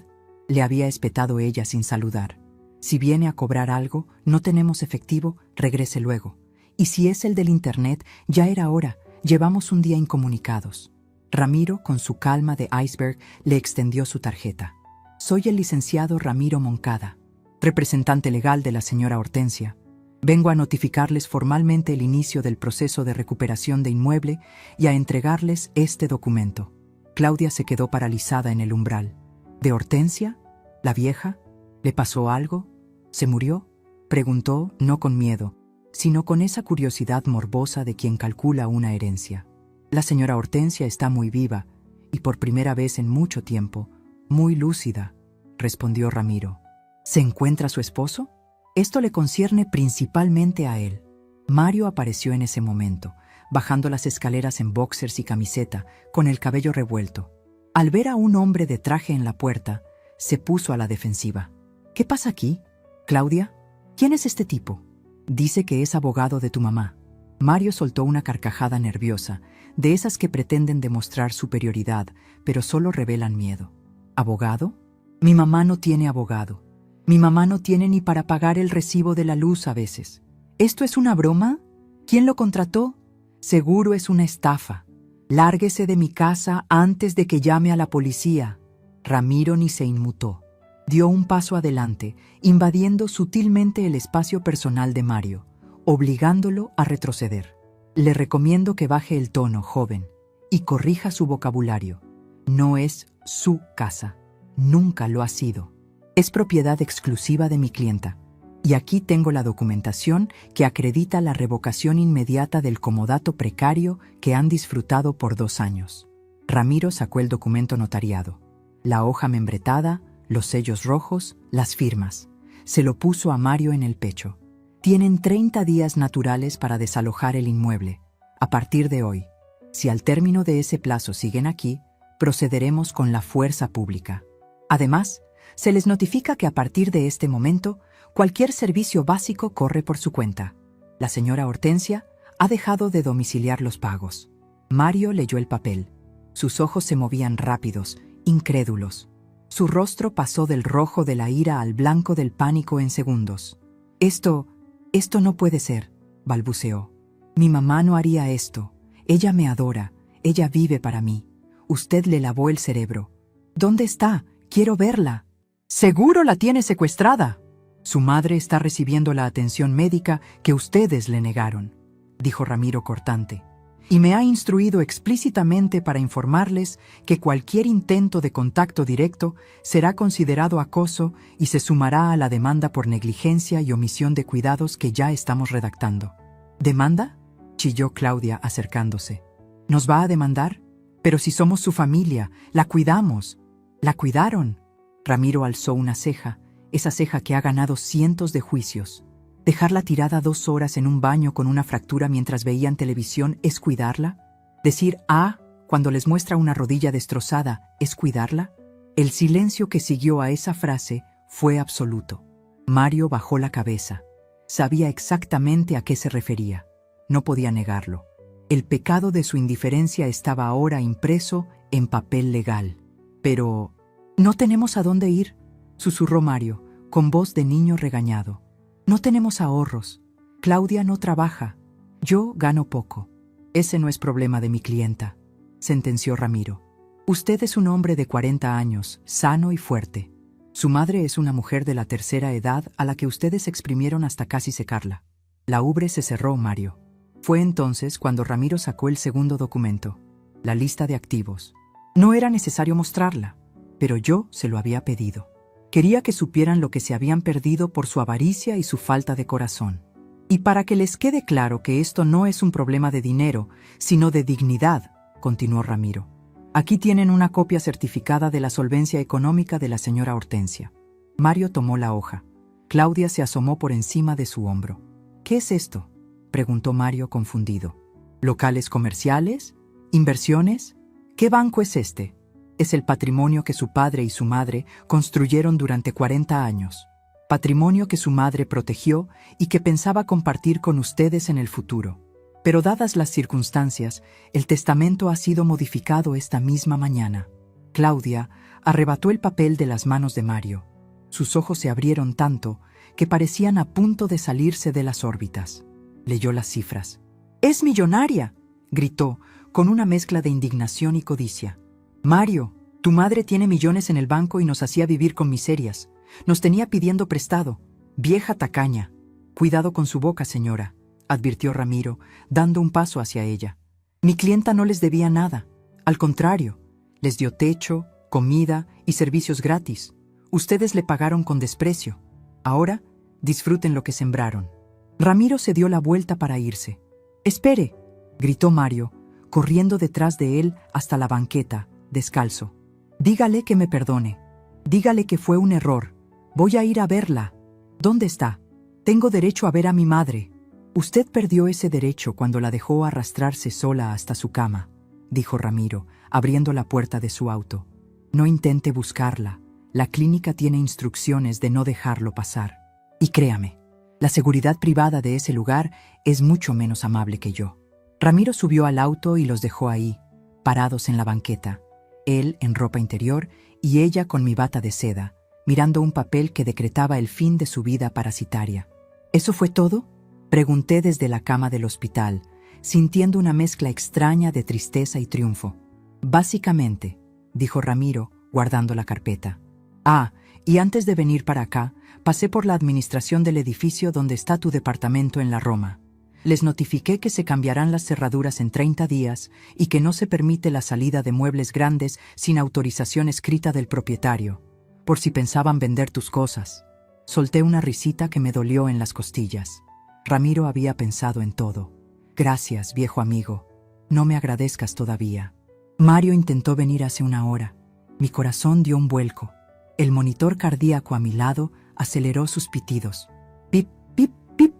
le había espetado ella sin saludar. «Si viene a cobrar algo, no tenemos efectivo, regrese luego. Y si es el del internet, ya era hora, llevamos un día incomunicados». Ramiro, con su calma de iceberg, le extendió su tarjeta. Soy el licenciado Ramiro Moncada, representante legal de la señora Hortensia. Vengo a notificarles formalmente el inicio del proceso de recuperación de inmueble y a entregarles este documento. Claudia se quedó paralizada en el umbral. ¿De Hortensia? ¿La vieja? ¿Le pasó algo? ¿Se murió? Preguntó, no con miedo, sino con esa curiosidad morbosa de quien calcula una herencia. La señora Hortensia está muy viva y por primera vez en mucho tiempo, muy lúcida, respondió Ramiro. ¿Se encuentra su esposo? Esto le concierne principalmente a él. Mario apareció en ese momento, bajando las escaleras en boxers y camiseta, con el cabello revuelto. Al ver a un hombre de traje en la puerta, se puso a la defensiva. ¿Qué pasa aquí? ¿Claudia? ¿Quién es este tipo? Dice que es abogado de tu mamá. Mario soltó una carcajada nerviosa, de esas que pretenden demostrar superioridad, pero solo revelan miedo. ¿Abogado? Mi mamá no tiene abogado. Mi mamá no tiene ni para pagar el recibo de la luz a veces. ¿Esto es una broma? ¿Quién lo contrató? Seguro es una estafa. Lárguese de mi casa antes de que llame a la policía. Ramiro ni se inmutó. Dio un paso adelante, invadiendo sutilmente el espacio personal de Mario, obligándolo a retroceder. Le recomiendo que baje el tono, joven, y corrija su vocabulario. No es su casa. Nunca lo ha sido. Es propiedad exclusiva de mi clienta. Y aquí tengo la documentación que acredita la revocación inmediata del comodato precario que han disfrutado por 2 años. Ramiro sacó el documento notariado. La hoja membretada, los sellos rojos, las firmas. Se lo puso a Mario en el pecho. Tienen 30 días naturales para desalojar el inmueble. A partir de hoy, si al término de ese plazo siguen aquí, procederemos con la fuerza pública. Además, se les notifica que a partir de este momento, cualquier servicio básico corre por su cuenta. La señora Hortensia ha dejado de domiciliar los pagos. Mario leyó el papel. Sus ojos se movían rápidos, incrédulos. Su rostro pasó del rojo de la ira al blanco del pánico en segundos. Esto no puede ser, balbuceó. Mi mamá no haría esto. Ella me adora. Ella vive para mí. Usted le lavó el cerebro. ¿Dónde está? Quiero verla. Seguro la tiene secuestrada. Su madre está recibiendo la atención médica que ustedes le negaron, dijo Ramiro cortante. Y me ha instruido explícitamente para informarles que cualquier intento de contacto directo será considerado acoso y se sumará a la demanda por negligencia y omisión de cuidados que ya estamos redactando. ¿Demanda?, chilló Claudia acercándose. ¿Nos va a demandar? Pero si somos su familia, la cuidamos. ¿La cuidaron? Ramiro alzó una ceja, esa ceja que ha ganado cientos de juicios. ¿Dejarla tirada 2 horas en un baño con una fractura mientras veían televisión es cuidarla? ¿Decir «ah» cuando les muestra una rodilla destrozada es cuidarla? El silencio que siguió a esa frase fue absoluto. Mario bajó la cabeza. Sabía exactamente a qué se refería. No podía negarlo. El pecado de su indiferencia estaba ahora impreso en papel legal. Pero «no tenemos a dónde ir», susurró Mario, con voz de niño regañado. «No tenemos ahorros. Claudia no trabaja. Yo gano poco. Ese no es problema de mi clienta», sentenció Ramiro. «Usted es un hombre de 40 años, sano y fuerte. Su madre es una mujer de la tercera edad a la que ustedes exprimieron hasta casi secarla». La ubre se cerró, Mario. Fue entonces cuando Ramiro sacó el segundo documento, la lista de activos. No era necesario mostrarla, pero yo se lo había pedido. Quería que supieran lo que se habían perdido por su avaricia y su falta de corazón. Y para que les quede claro que esto no es un problema de dinero, sino de dignidad, continuó Ramiro. Aquí tienen una copia certificada de la solvencia económica de la señora Hortensia. Mario tomó la hoja. Claudia se asomó por encima de su hombro. ¿Qué es esto?, preguntó Mario confundido. ¿Locales comerciales? ¿Inversiones? ¿Qué banco es este? Es el patrimonio que su padre y su madre construyeron durante 40 años. Patrimonio que su madre protegió y que pensaba compartir con ustedes en el futuro. Pero dadas las circunstancias, el testamento ha sido modificado esta misma mañana. Claudia arrebató el papel de las manos de Mario. Sus ojos se abrieron tanto que parecían a punto de salirse de las órbitas. Leyó las cifras. «¡Es millonaria!», gritó, con una mezcla de indignación y codicia. Mario, tu madre tiene millones en el banco y nos hacía vivir con miserias. Nos tenía pidiendo prestado. Vieja tacaña. Cuidado con su boca, señora, advirtió Ramiro, dando un paso hacia ella. Mi clienta no les debía nada. Al contrario, les dio techo, comida y servicios gratis. Ustedes le pagaron con desprecio. Ahora, disfruten lo que sembraron. Ramiro se dio la vuelta para irse. «¡Espere!», gritó Mario, corriendo detrás de él hasta la banqueta, descalzo. «Dígale que me perdone. Dígale que fue un error. Voy a ir a verla. ¿Dónde está? Tengo derecho a ver a mi madre». «Usted perdió ese derecho cuando la dejó arrastrarse sola hasta su cama», dijo Ramiro, abriendo la puerta de su auto. «No intente buscarla. La clínica tiene instrucciones de no dejarlo pasar. Y créame, la seguridad privada de ese lugar es mucho menos amable que yo». Ramiro subió al auto y los dejó ahí, parados en la banqueta, él en ropa interior y ella con mi bata de seda, mirando un papel que decretaba el fin de su vida parasitaria. «¿Eso fue todo?», pregunté desde la cama del hospital, sintiendo una mezcla extraña de tristeza y triunfo. «Básicamente», dijo Ramiro, guardando la carpeta. «Ah, y antes de venir para acá, pasé por la administración del edificio donde está tu departamento en la Roma. Les notifiqué que se cambiarán las cerraduras en 30 días y que no se permite la salida de muebles grandes sin autorización escrita del propietario, por si pensaban vender tus cosas». Solté una risita que me dolió en las costillas. Ramiro había pensado en todo. «Gracias, viejo amigo. No me agradezcas todavía». Mario intentó venir hace una hora. Mi corazón dio un vuelco. El monitor cardíaco a mi lado aceleró sus pitidos. «Pip, pip, pip».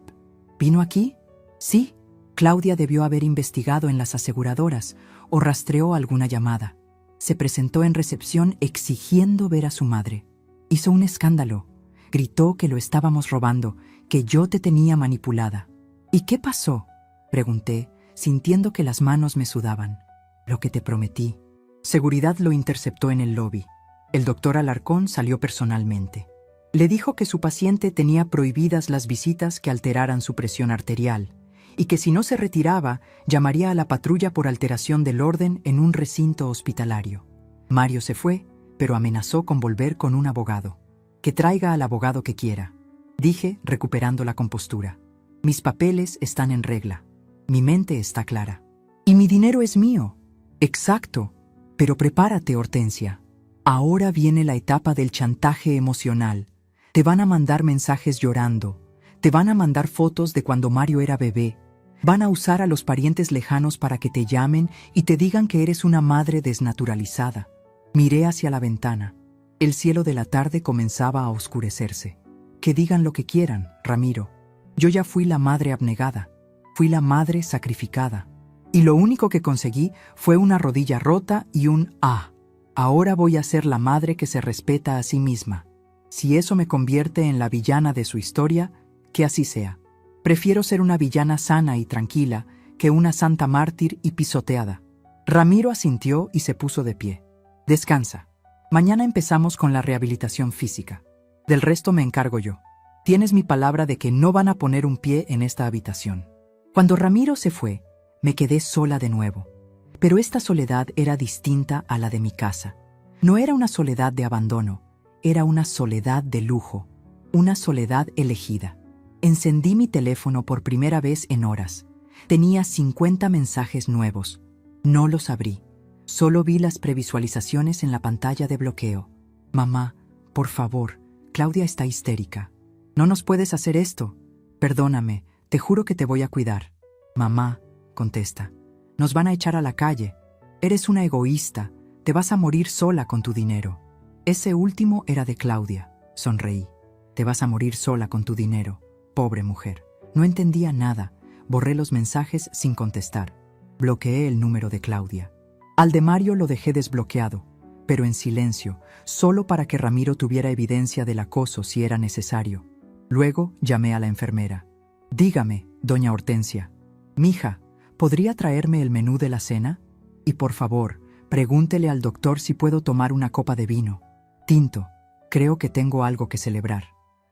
«¿Vino aquí?». «Sí». Claudia debió haber investigado en las aseguradoras o rastreó alguna llamada. Se presentó en recepción exigiendo ver a su madre. Hizo un escándalo. Gritó que lo estábamos robando, que yo te tenía manipulada. «¿Y qué pasó?», pregunté, sintiendo que las manos me sudaban. «Lo que te prometí». Seguridad lo interceptó en el lobby. El doctor Alarcón salió personalmente. Le dijo que su paciente tenía prohibidas las visitas que alteraran su presión arterial y que si no se retiraba, llamaría a la patrulla por alteración del orden en un recinto hospitalario. Mario se fue, pero amenazó con volver con un abogado. «Que traiga al abogado que quiera», dije, recuperando la compostura. «Mis papeles están en regla. Mi mente está clara. Y mi dinero es mío». «Exacto. Pero prepárate, Hortensia. Ahora viene la etapa del chantaje emocional. Te van a mandar mensajes llorando. Te van a mandar fotos de cuando Mario era bebé. Van a usar a los parientes lejanos para que te llamen y te digan que eres una madre desnaturalizada». Miré hacia la ventana. El cielo de la tarde comenzaba a oscurecerse. «Que digan lo que quieran, Ramiro. Yo ya fui la madre abnegada. Fui la madre sacrificada. Y lo único que conseguí fue una rodilla rota y un «ah». Ahora voy a ser la madre que se respeta a sí misma. Si eso me convierte en la villana de su historia, que así sea. Prefiero ser una villana sana y tranquila que una santa mártir y pisoteada». Ramiro asintió y se puso de pie. «Descansa. Mañana empezamos con la rehabilitación física. Del resto me encargo yo. Tienes mi palabra de que no van a poner un pie en esta habitación». Cuando Ramiro se fue, me quedé sola de nuevo. Pero esta soledad era distinta a la de mi casa. No era una soledad de abandono, era una soledad de lujo, una soledad elegida. Encendí mi teléfono por primera vez en horas. Tenía 50 mensajes nuevos. No los abrí. Solo vi las previsualizaciones en la pantalla de bloqueo. «Mamá, por favor, Claudia está histérica. No nos puedes hacer esto. Perdóname, te juro que te voy a cuidar». «Mamá», contesta, «nos van a echar a la calle. Eres una egoísta, te vas a morir sola con tu dinero». Ese último era de Claudia. Sonreí. «Te vas a morir sola con tu dinero. Pobre mujer». No entendía nada. Borré los mensajes sin contestar. Bloqueé el número de Claudia. Al de Mario lo dejé desbloqueado, pero en silencio, solo para que Ramiro tuviera evidencia del acoso si era necesario. Luego llamé a la enfermera. «Dígame, doña Hortensia. Mija, ¿podría traerme el menú de la cena? Y por favor, pregúntele al doctor si puedo tomar una copa de vino. Tinto. Creo que tengo algo que celebrar».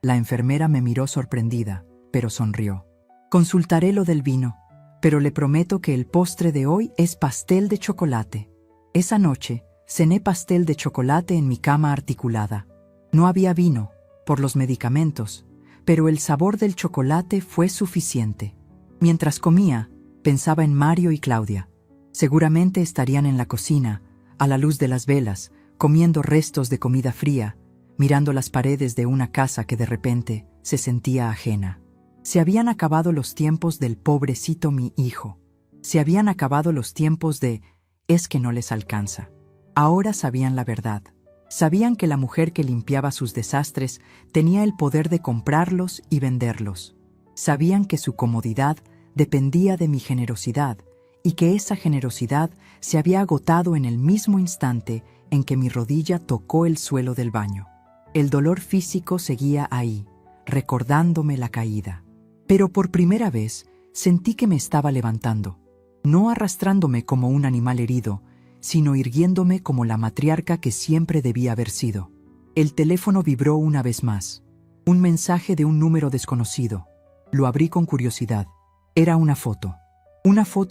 La enfermera me miró sorprendida, pero sonrió. «Consultaré lo del vino, pero le prometo que el postre de hoy es pastel de chocolate. Esa noche, cené pastel de chocolate en mi cama articulada. No había vino, por los medicamentos, pero el sabor del chocolate fue suficiente. Mientras comía, pensaba en Mario y Claudia. Seguramente estarían en la cocina, a la luz de las velas, comiendo restos de comida fría, mirando las paredes de una casa que de repente se sentía ajena. Se habían acabado los tiempos del pobrecito mi hijo. Se habían acabado los tiempos de es que no les alcanza. Ahora sabían la verdad. Sabían que la mujer que limpiaba sus desastres tenía el poder de comprarlos y venderlos. Sabían que su comodidad dependía de mi generosidad y que esa generosidad se había agotado en el mismo instante en que mi rodilla tocó el suelo del baño. El dolor físico seguía ahí, recordándome la caída. Pero por primera vez sentí que me estaba levantando, no arrastrándome como un animal herido, sino irguiéndome como la matriarca que siempre debía haber sido. El teléfono vibró una vez más. Un mensaje de un número desconocido. Lo abrí con curiosidad. Era una foto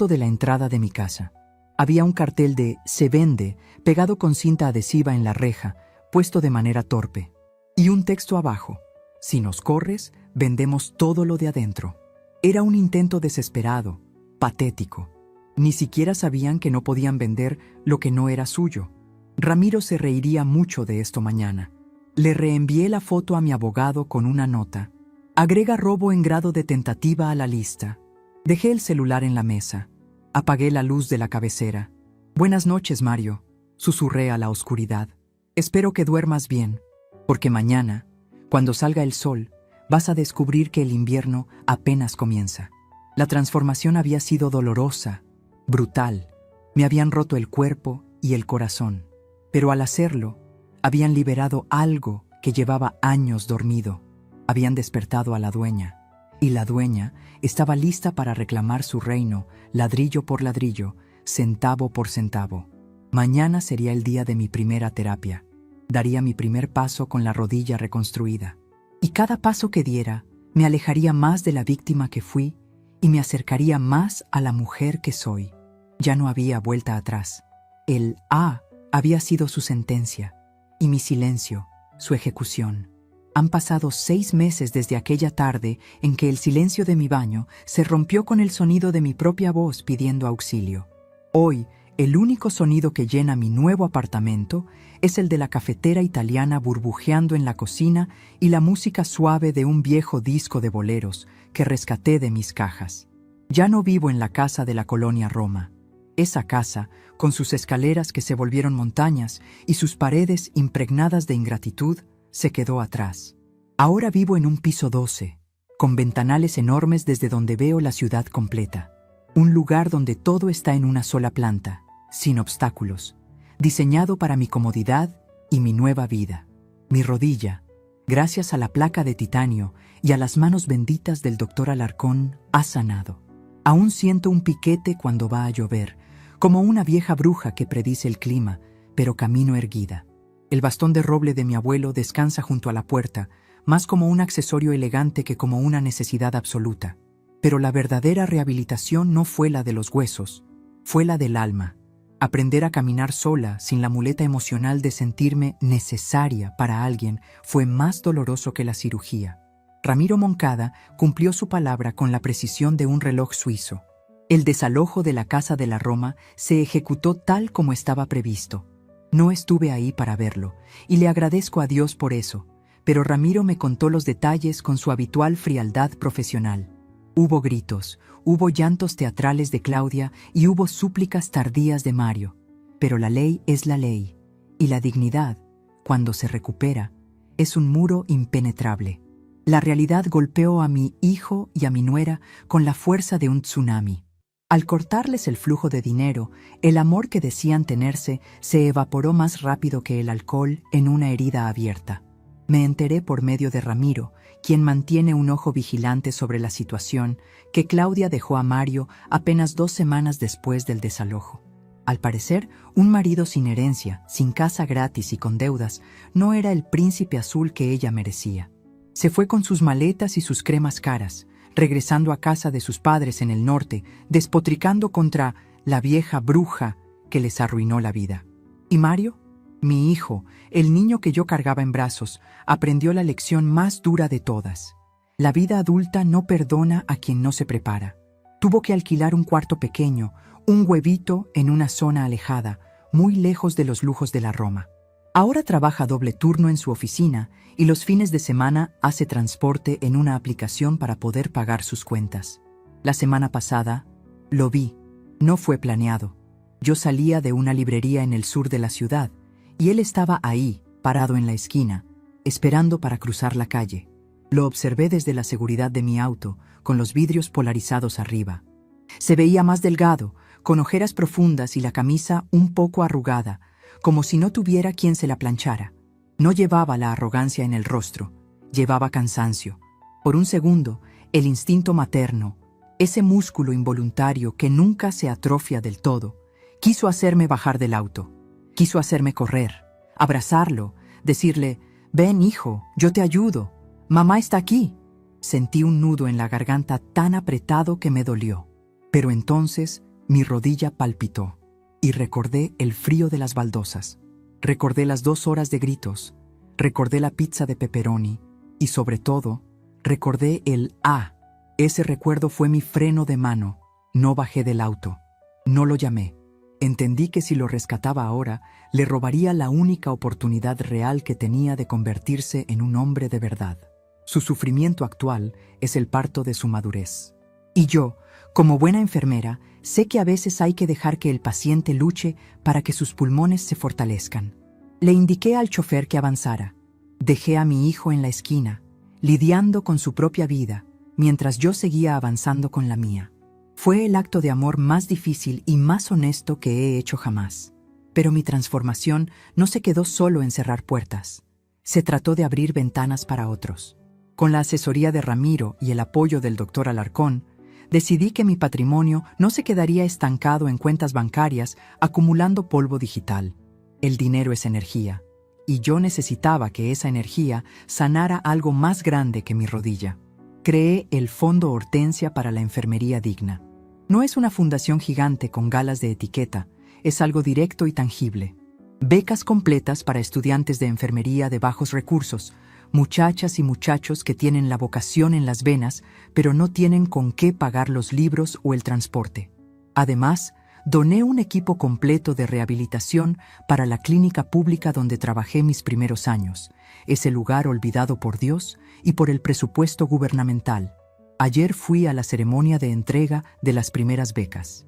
de la entrada de mi casa. Había un cartel de "Se vende" pegado con cinta adhesiva en la reja, puesto de manera torpe. Y un texto abajo: "Si nos corres, vendemos todo lo de adentro". Era un intento desesperado, patético. Ni siquiera sabían que no podían vender lo que no era suyo. Ramiro se reiría mucho de esto mañana. Le reenvié la foto a mi abogado con una nota. Agrega robo en grado de tentativa a la lista. Dejé el celular en la mesa. Apagué la luz de la cabecera. «Buenas noches, Mario», susurré a la oscuridad. «Espero que duermas bien, porque mañana, cuando salga el sol, vas a descubrir que el invierno apenas comienza». La transformación había sido dolorosa, brutal. Me habían roto el cuerpo y el corazón. Pero al hacerlo, habían liberado algo que llevaba años dormido. Habían despertado a la dueña. Y la dueña estaba lista para reclamar su reino, ladrillo por ladrillo, centavo por centavo. Mañana sería el día de mi primera terapia. Daría mi primer paso con la rodilla reconstruida. Y cada paso que diera me alejaría más de la víctima que fui y me acercaría más a la mujer que soy. Ya no había vuelta atrás. El había sido su sentencia, y mi silencio, su ejecución. Han pasado 6 meses desde aquella tarde en que el silencio de mi baño se rompió con el sonido de mi propia voz pidiendo auxilio. Hoy, el único sonido que llena mi nuevo apartamento es el de la cafetera italiana burbujeando en la cocina y la música suave de un viejo disco de boleros que rescaté de mis cajas. Ya no vivo en la casa de la colonia Roma. Esa casa, con sus escaleras que se volvieron montañas y sus paredes impregnadas de ingratitud, se quedó atrás. Ahora vivo en un piso 12, con ventanales enormes desde donde veo la ciudad completa. Un lugar donde todo está en una sola planta, sin obstáculos, diseñado para mi comodidad y mi nueva vida. Mi rodilla, gracias a la placa de titanio y a las manos benditas del doctor Alarcón, ha sanado. Aún siento un piquete cuando va a llover, como una vieja bruja que predice el clima, pero camino erguida. El bastón de roble de mi abuelo descansa junto a la puerta, más como un accesorio elegante que como una necesidad absoluta. Pero la verdadera rehabilitación no fue la de los huesos, fue la del alma. Aprender a caminar sola, sin la muleta emocional de sentirme necesaria para alguien, fue más doloroso que la cirugía. Ramiro Moncada cumplió su palabra con la precisión de un reloj suizo. El desalojo de la Casa de la Roma se ejecutó tal como estaba previsto. No estuve ahí para verlo, y le agradezco a Dios por eso, pero Ramiro me contó los detalles con su habitual frialdad profesional. Hubo gritos, hubo llantos teatrales de Claudia y hubo súplicas tardías de Mario. Pero la ley es la ley, y la dignidad, cuando se recupera, es un muro impenetrable. La realidad golpeó a mi hijo y a mi nuera con la fuerza de un tsunami. Al cortarles el flujo de dinero, el amor que decían tenerse se evaporó más rápido que el alcohol en una herida abierta. Me enteré por medio de Ramiro, quien mantiene un ojo vigilante sobre la situación, que Claudia dejó a Mario apenas 2 semanas después del desalojo. Al parecer, un marido sin herencia, sin casa gratis y con deudas, no era el príncipe azul que ella merecía. Se fue con sus maletas y sus cremas caras, regresando a casa de sus padres en el norte, despotricando contra la vieja bruja que les arruinó la vida. ¿Y Mario? Mi hijo, el niño que yo cargaba en brazos, aprendió la lección más dura de todas. La vida adulta no perdona a quien no se prepara. Tuvo que alquilar un cuarto pequeño, un huevito en una zona alejada, muy lejos de los lujos de la Roma. Ahora trabaja doble turno en su oficina y los fines de semana hace transporte en una aplicación para poder pagar sus cuentas. La semana pasada lo vi. No fue planeado. Yo salía de una librería en el sur de la ciudad y él estaba ahí, parado en la esquina, esperando para cruzar la calle. Lo observé desde la seguridad de mi auto, con los vidrios polarizados arriba. Se veía más delgado, con ojeras profundas y la camisa un poco arrugada, como si no tuviera quien se la planchara. No llevaba la arrogancia en el rostro, llevaba cansancio. Por un segundo, el instinto materno, ese músculo involuntario que nunca se atrofia del todo, quiso hacerme bajar del auto. Quiso hacerme correr, abrazarlo, decirle, «Ven, hijo, yo te ayudo. Mamá está aquí». Sentí un nudo en la garganta tan apretado que me dolió. Pero entonces mi rodilla palpitó y recordé el frío de las baldosas. Recordé las 2 horas de gritos. Recordé la pizza de pepperoni y, sobre todo, recordé el «ah». Ese recuerdo fue mi freno de mano. No bajé del auto. No lo llamé. Entendí que si lo rescataba ahora, le robaría la única oportunidad real que tenía de convertirse en un hombre de verdad. Su sufrimiento actual es el parto de su madurez. Y yo, como buena enfermera, sé que a veces hay que dejar que el paciente luche para que sus pulmones se fortalezcan. Le indiqué al chofer que avanzara. Dejé a mi hijo en la esquina, lidiando con su propia vida, mientras yo seguía avanzando con la mía. Fue el acto de amor más difícil y más honesto que he hecho jamás. Pero mi transformación no se quedó solo en cerrar puertas. Se trató de abrir ventanas para otros. Con la asesoría de Ramiro y el apoyo del doctor Alarcón, decidí que mi patrimonio no se quedaría estancado en cuentas bancarias acumulando polvo digital. El dinero es energía, y yo necesitaba que esa energía sanara algo más grande que mi rodilla. Creé el Fondo Hortensia para la Enfermería Digna. No es una fundación gigante con galas de etiqueta, es algo directo y tangible. Becas completas para estudiantes de enfermería de bajos recursos, muchachas y muchachos que tienen la vocación en las venas, pero no tienen con qué pagar los libros o el transporte. Además, doné un equipo completo de rehabilitación para la clínica pública donde trabajé mis primeros años, ese lugar olvidado por Dios y por el presupuesto gubernamental. Ayer fui a la ceremonia de entrega de las primeras becas.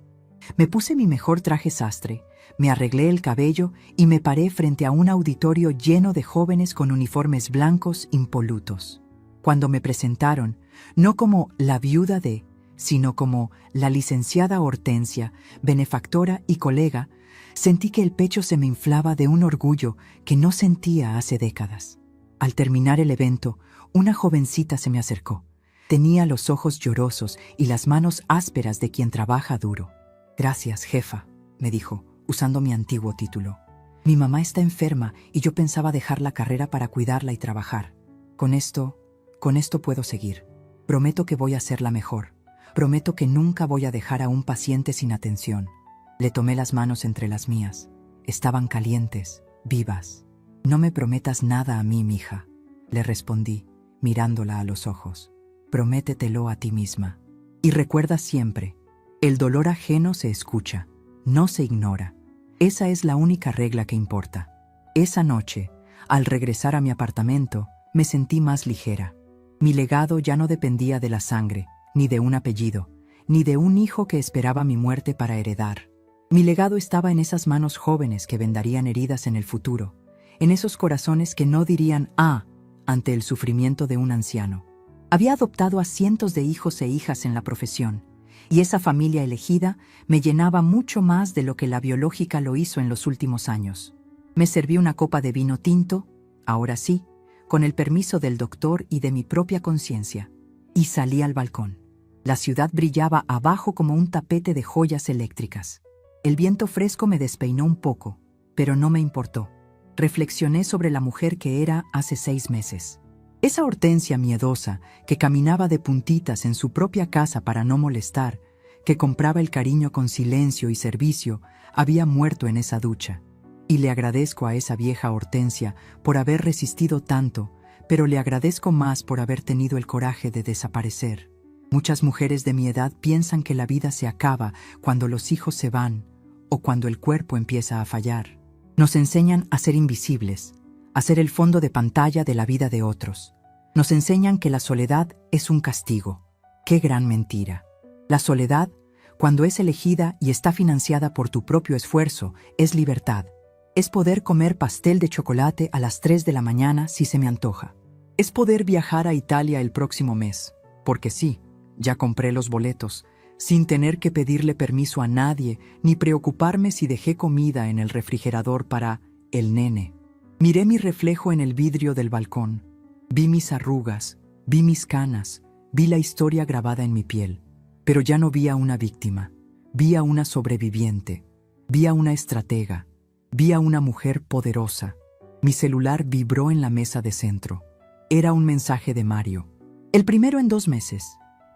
Me puse mi mejor traje sastre, me arreglé el cabello y me paré frente a un auditorio lleno de jóvenes con uniformes blancos impolutos. Cuando me presentaron, no como la viuda de, sino como la licenciada Hortensia, benefactora y colega, sentí que el pecho se me inflaba de un orgullo que no sentía hace décadas. Al terminar el evento, una jovencita se me acercó. Tenía los ojos llorosos y las manos ásperas de quien trabaja duro. «Gracias, jefa», me dijo, usando mi antiguo título. «Mi mamá está enferma y yo pensaba dejar la carrera para cuidarla y trabajar. Con esto puedo seguir. Prometo que voy a ser la mejor. Prometo que nunca voy a dejar a un paciente sin atención». Le tomé las manos entre las mías. Estaban calientes, vivas. «No me prometas nada a mí, mija», le respondí, mirándola a los ojos. «Prométetelo a ti misma. Y recuerda siempre, el dolor ajeno se escucha, no se ignora. Esa es la única regla que importa». Esa noche, al regresar a mi apartamento, me sentí más ligera. Mi legado ya no dependía de la sangre, ni de un apellido, ni de un hijo que esperaba mi muerte para heredar. Mi legado estaba en esas manos jóvenes que vendarían heridas en el futuro, en esos corazones que no dirían «ah» ante el sufrimiento de un anciano. Había adoptado a cientos de hijos e hijas en la profesión, y esa familia elegida me llenaba mucho más de lo que la biológica lo hizo en los últimos años. Me serví una copa de vino tinto, ahora sí, con el permiso del doctor y de mi propia conciencia, y salí al balcón. La ciudad brillaba abajo como un tapete de joyas eléctricas. El viento fresco me despeinó un poco, pero no me importó. Reflexioné sobre la mujer que era hace 6 meses. Esa Hortensia miedosa, que caminaba de puntitas en su propia casa para no molestar, que compraba el cariño con silencio y servicio, había muerto en esa ducha. Y le agradezco a esa vieja Hortensia por haber resistido tanto, pero le agradezco más por haber tenido el coraje de desaparecer. Muchas mujeres de mi edad piensan que la vida se acaba cuando los hijos se van o cuando el cuerpo empieza a fallar. Nos enseñan a ser invisibles, a ser el fondo de pantalla de la vida de otros. Nos enseñan que la soledad es un castigo. ¡Qué gran mentira! La soledad, cuando es elegida y está financiada por tu propio esfuerzo, es libertad. Es poder comer pastel de chocolate a las 3 de la mañana si se me antoja. Es poder viajar a Italia el próximo mes, porque sí, ya compré los boletos, sin tener que pedirle permiso a nadie ni preocuparme si dejé comida en el refrigerador para el nene. Miré mi reflejo en el vidrio del balcón. Vi mis arrugas, vi mis canas, vi la historia grabada en mi piel. Pero ya no vi a una víctima, vi a una sobreviviente, vi a una estratega, vi a una mujer poderosa. Mi celular vibró en la mesa de centro. Era un mensaje de Mario. El primero en 2 meses.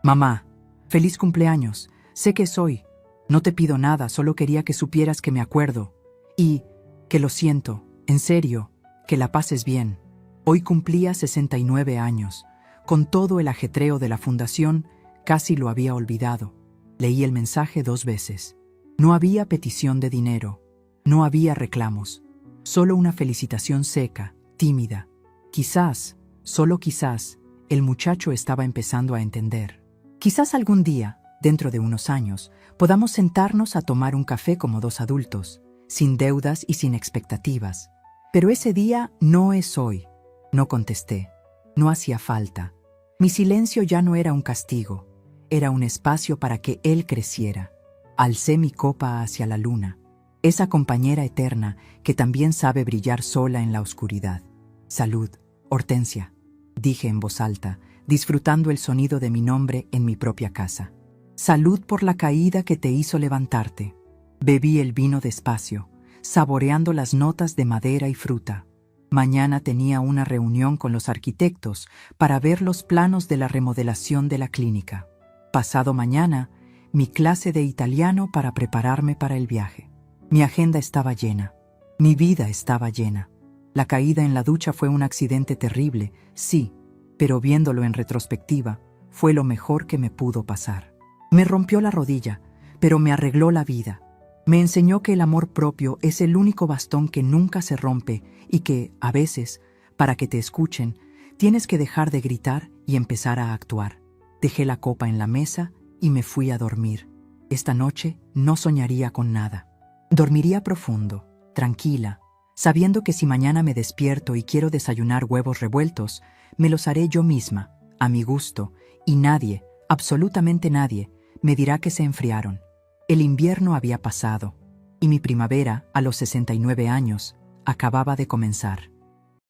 Mamá, feliz cumpleaños. Sé que soy. No te pido nada, solo quería que supieras que me acuerdo. Y que lo siento, en serio, que la pases bien. Hoy cumplía 69 años. Con todo el ajetreo de la fundación, casi lo había olvidado. Leí el mensaje 2 veces. No había petición de dinero. No había reclamos. Solo una felicitación seca, tímida. Quizás, solo quizás, el muchacho estaba empezando a entender. Quizás algún día, dentro de unos años, podamos sentarnos a tomar un café como 2 adultos, sin deudas y sin expectativas. Pero ese día no es hoy. No contesté. No hacía falta. Mi silencio ya no era un castigo. Era un espacio para que él creciera. Alcé mi copa hacia la luna, esa compañera eterna que también sabe brillar sola en la oscuridad. Salud, Hortensia, dije en voz alta, disfrutando el sonido de mi nombre en mi propia casa. Salud por la caída que te hizo levantarte. Bebí el vino despacio, saboreando las notas de madera y fruta. Mañana tenía una reunión con los arquitectos para ver los planos de la remodelación de la clínica. Pasado mañana, mi clase de italiano para prepararme para el viaje. Mi agenda estaba llena. Mi vida estaba llena. La caída en la ducha fue un accidente terrible, sí, pero viéndolo en retrospectiva, fue lo mejor que me pudo pasar. Me rompió la rodilla, pero me arregló la vida. Me enseñó que el amor propio es el único bastón que nunca se rompe y que, a veces, para que te escuchen, tienes que dejar de gritar y empezar a actuar. Dejé la copa en la mesa y me fui a dormir. Esta noche no soñaría con nada. Dormiría profundo, tranquila, sabiendo que si mañana me despierto y quiero desayunar huevos revueltos, me los haré yo misma, a mi gusto, y nadie, absolutamente nadie, me dirá que se enfriaron. El invierno había pasado, y mi primavera, a los 69 años, acababa de comenzar.